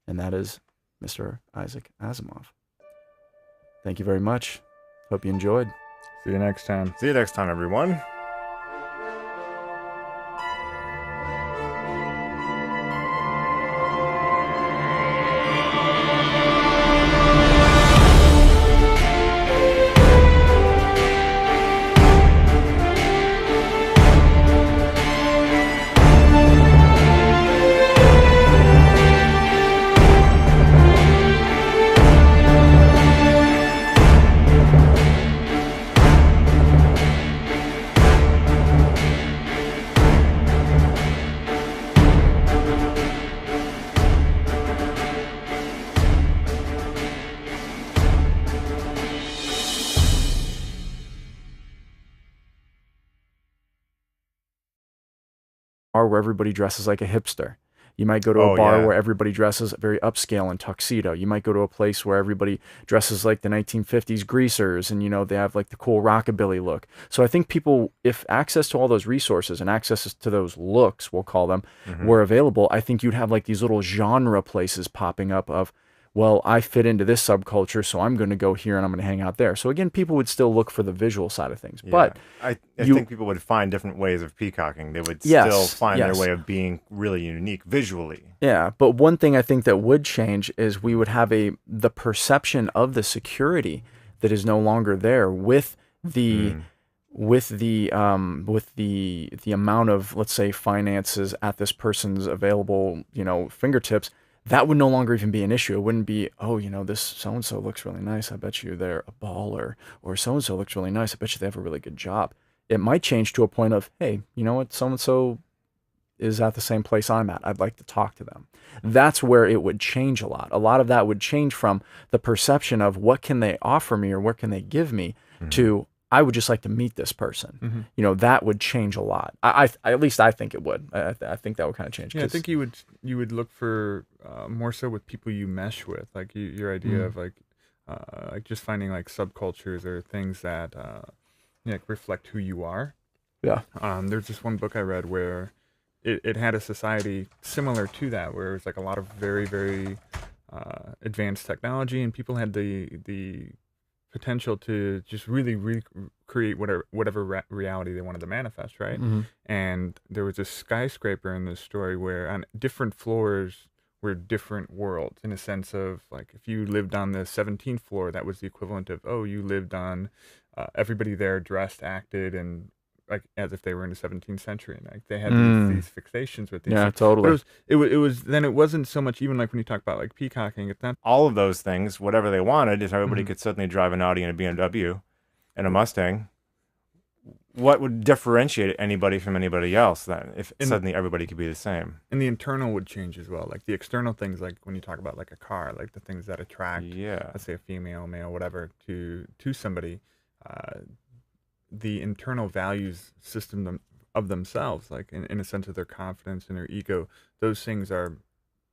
And that is Mr. Isaac Asimov. Thank you very much. Hope you enjoyed. See you next time. See you next time, everyone. Where everybody dresses like a hipster. You might go to a bar where everybody dresses very upscale in tuxedo. You might go to a place where everybody dresses like the 1950s greasers and, you know, they have like the cool rockabilly look. So I think people, if access to all those resources and access to those looks, we'll call them, were available, I think you'd have like these little genre places popping up of, well, I fit into this subculture, so I'm going to go here and I'm going to hang out there. So again, people would still look for the visual side of things. Yeah. But I think people would find different ways of peacocking. They would still find their way of being really unique visually. Yeah, but one thing I think that would change is we would have the perception of the security that is no longer there with the amount of, let's say, finances at this person's available, you know, fingertips. That would no longer even be an issue. It wouldn't be, oh, you know, this so-and-so looks really nice. I bet you they're a baller. Or so-and-so looks really nice. I bet you they have a really good job. It might change to a point of, hey, you know what? So-and-so is at the same place I'm at. I'd like to talk to them. That's where it would change a lot. A lot of that would change from the perception of what can they offer me or what can they give me to, I would just like to meet this person. You know, that would change a lot. I at least I think it would. I think that would kind of change. Yeah, I think you would look for more so with people you mesh with, like your idea of like just finding like subcultures or things that like reflect who you are. Yeah. There's this one book I read where it had a society similar to that, where it was like a lot of very, very advanced technology, and people had the potential to just really recreate whatever reality they wanted to manifest, right? And there was a skyscraper in this story where on different floors were different worlds, in a sense of like, if you lived on the 17th floor, that was the equivalent of, oh, you lived on everybody there dressed, acted, and like as if they were in the 17th century, and like they had these fixations with these. Yeah, things. totally. But it wasn't so much, even like when you talk about like peacocking, it's not all of those things, whatever they wanted, if everybody could suddenly drive an Audi and a BMW and a Mustang, what would differentiate anybody from anybody else then if suddenly everybody could be the same? And the internal would change as well. Like the external things, like when you talk about like a car, like the things that attract, let's say a female, male, whatever, to somebody, the internal values system of themselves, like in a sense of their confidence and their ego, those things are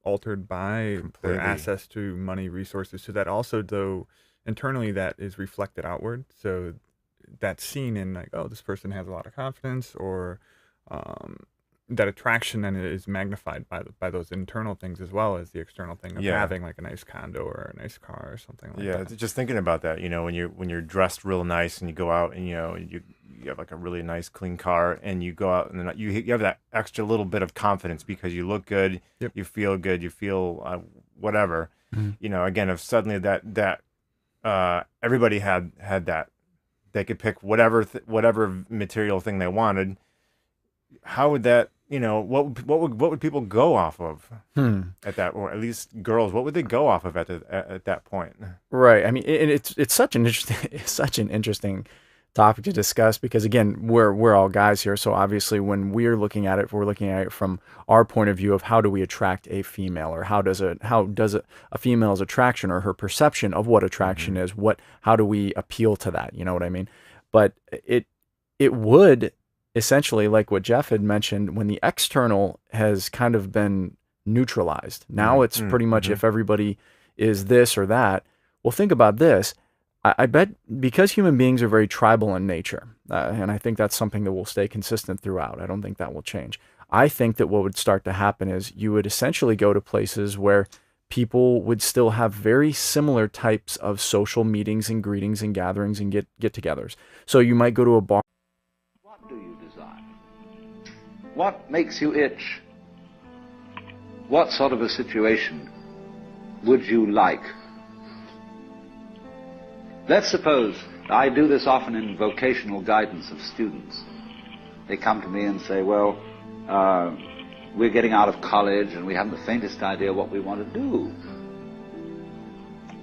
altered by their access to money, resources. So that also, though, internally that is reflected outward. So that's seen in like, oh, this person has a lot of confidence, or that attraction then is magnified by those internal things as well as the external thing of having like a nice condo or a nice car or something like that. Yeah, just thinking about that, you know, when you're dressed real nice and you go out and you know you have like a really nice clean car and you go out and then you have that extra little bit of confidence because you look good, you feel good, you feel whatever. You know, again, if suddenly that everybody had that, they could pick whatever material thing they wanted. How would that, you know, what would people go off of at that, or at least girls, what would they go off of at that point? Right. I mean, it's such an interesting topic to discuss, because again, we're all guys here, so obviously when we're looking at it, we're looking at it from our point of view of how do we attract a female, or how does a female's attraction or her perception of what attraction is, how do we appeal to that, you know what I mean? But it would essentially, like what Geoff had mentioned, when the external has kind of been neutralized, now it's pretty much if everybody is this or that. Well, think about this. I bet because human beings are very tribal in nature, and I think that's something that will stay consistent throughout. I don't think that will change. I think that what would start to happen is you would essentially go to places where people would still have very similar types of social meetings and greetings and gatherings and get-togethers. So you might go to a bar. What do you desire? What makes you itch? What sort of a situation would you like? Let's suppose, I do this often in vocational guidance of students. They come to me and say, well, we're getting out of college and we haven't the faintest idea what we want to do.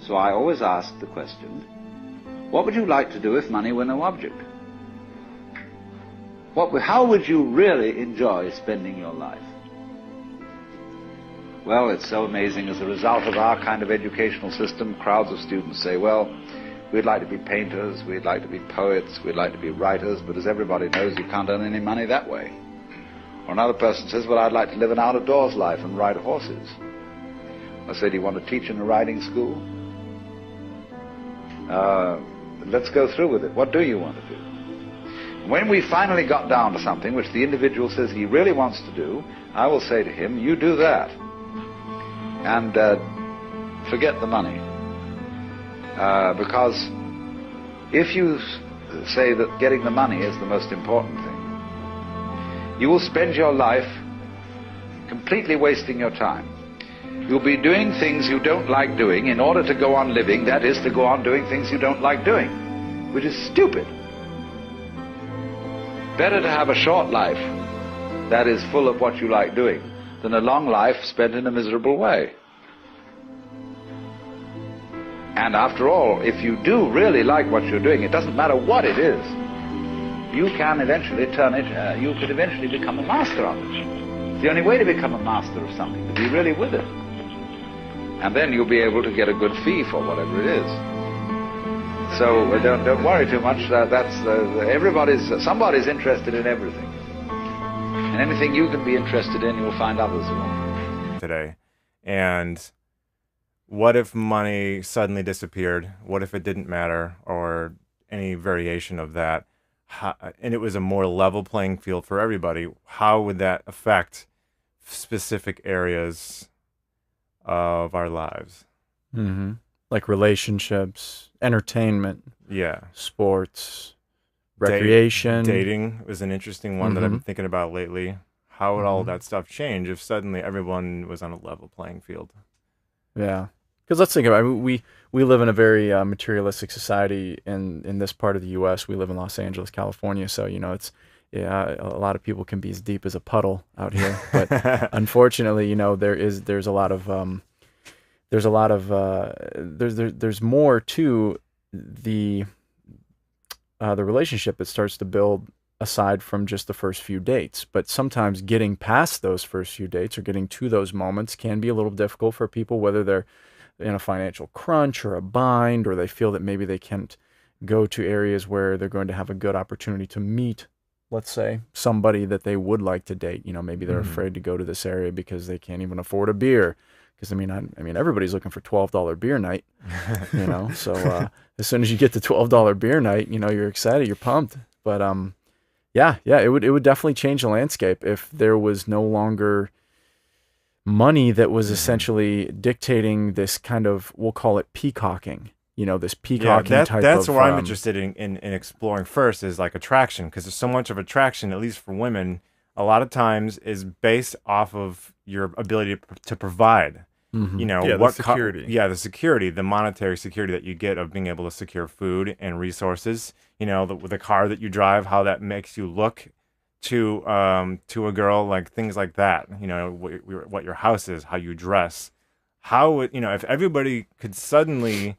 So I always ask the question, what would you like to do if money were no object? How would you really enjoy spending your life? Well, it's so amazing. As a result of our kind of educational system, crowds of students say, well, we'd like to be painters, we'd like to be poets, we'd like to be writers, but as everybody knows, you can't earn any money that way. Or another person says, well, I'd like to live an out-of-doors life and ride horses. I say, do you want to teach in a riding school? Let's go through with it. What do you want to do? When we finally got down to something which the individual says he really wants to do, I will say to him, you do that. And forget the money. Because if you say that getting the money is the most important thing, you will spend your life completely wasting your time. You'll be doing things you don't like doing in order to go on living, that is, to go on doing things you don't like doing, which is stupid. Better to have a short life that is full of what you like doing than a long life spent in a miserable way. And after all, if you do really like what you're doing, it doesn't matter what it is, you can eventually turn it, you could eventually become a master of it. It's the only way to become a master of something, to be really with it. And then you'll be able to get a good fee for whatever it is. So don't worry too much. Somebody's interested in everything. And anything you can be interested in, you'll find others who are. Today. And what if money suddenly disappeared? What if it didn't matter, or any variation of that? And it was a more level playing field for everybody. How would that affect specific areas of our lives? Mm-hmm. Like relationships, entertainment, sports, recreation. Dating was an interesting one that I've been thinking about lately. How would all that stuff change if suddenly everyone was on a level playing field? Yeah. Because let's think about it. We live in a very materialistic society in this part of the U.S. We live in Los Angeles, California, so it's a lot of people can be as deep as a puddle out here. But unfortunately, there's more to the relationship that starts to build aside from just the first few dates. But sometimes getting past those first few dates or getting to those moments can be a little difficult for people, whether they're in a financial crunch or a bind, or they feel that maybe they can't go to areas where they're going to have a good opportunity to meet, let's say, somebody that they would like to date. Maybe they're afraid to go to this area because they can't even afford a beer. Because I mean, everybody's looking for $12 beer night, So as soon as you get to $12 beer night, you're excited, you're pumped. But it would definitely change the landscape if there was no longer money that was essentially dictating this kind of, we'll call it peacocking. This peacocking type of. That's where I'm interested in exploring first, is like attraction, because there's so much of attraction, at least for women, a lot of times is based off of your ability to provide. The security. The security, the monetary security that you get of being able to secure food and resources. The car that you drive, how that makes you look to a girl, like things like that. What your house is, how you dress. How if everybody could suddenly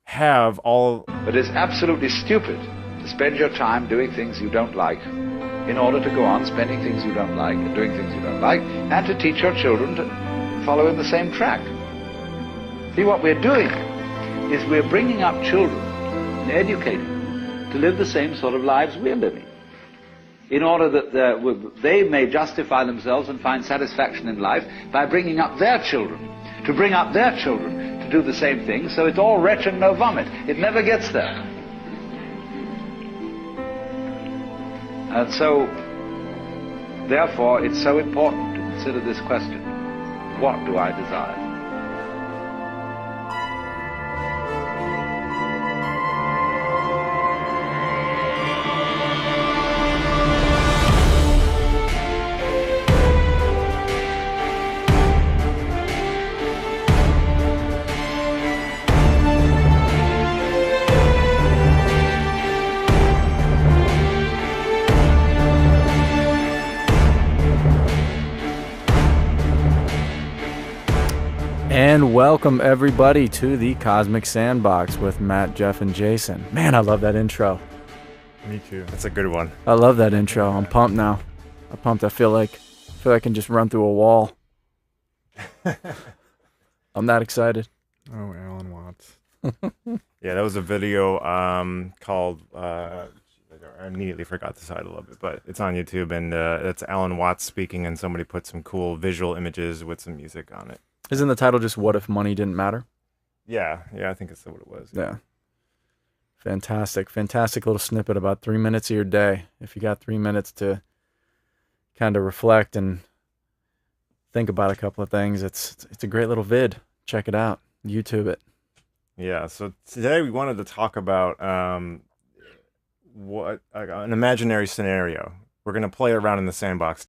have all. But it's absolutely stupid to to spend your time doing things you don't like in order to go on spending things you don't like and doing things you don't like, and to teach your children to follow in the same track. See, what we're doing is we're bringing up children and educating them to live the same sort of lives we're living, in order that they may justify themselves and find satisfaction in life by bringing up their children, to bring up their children to do the same thing, so it's all retch and no vomit. It never gets there. And so, therefore, it's so important to consider this question: what do I desire? And welcome everybody to the Cosmic Sandbox with Matt, Geoff, and Jason. Man, I love that intro. Me too. That's a good one. I love that intro. I'm pumped now. I'm pumped. I feel like I can just run through a wall. I'm that excited. Oh, Alan Watts. Yeah, that was a video called I immediately forgot the title of it, but it's on YouTube, and it's Alan Watts speaking, and somebody put some cool visual images with some music on it. Isn't the title just "What If Money Didn't Matter"? Yeah, I think that's what it was. Yeah. Fantastic little snippet, about 3 minutes of your day. If you got 3 minutes to kind of reflect and think about a couple of things, it's a great little vid. Check it out. YouTube it. Yeah, so today we wanted to talk about what an imaginary scenario. We're going to play around in the sandbox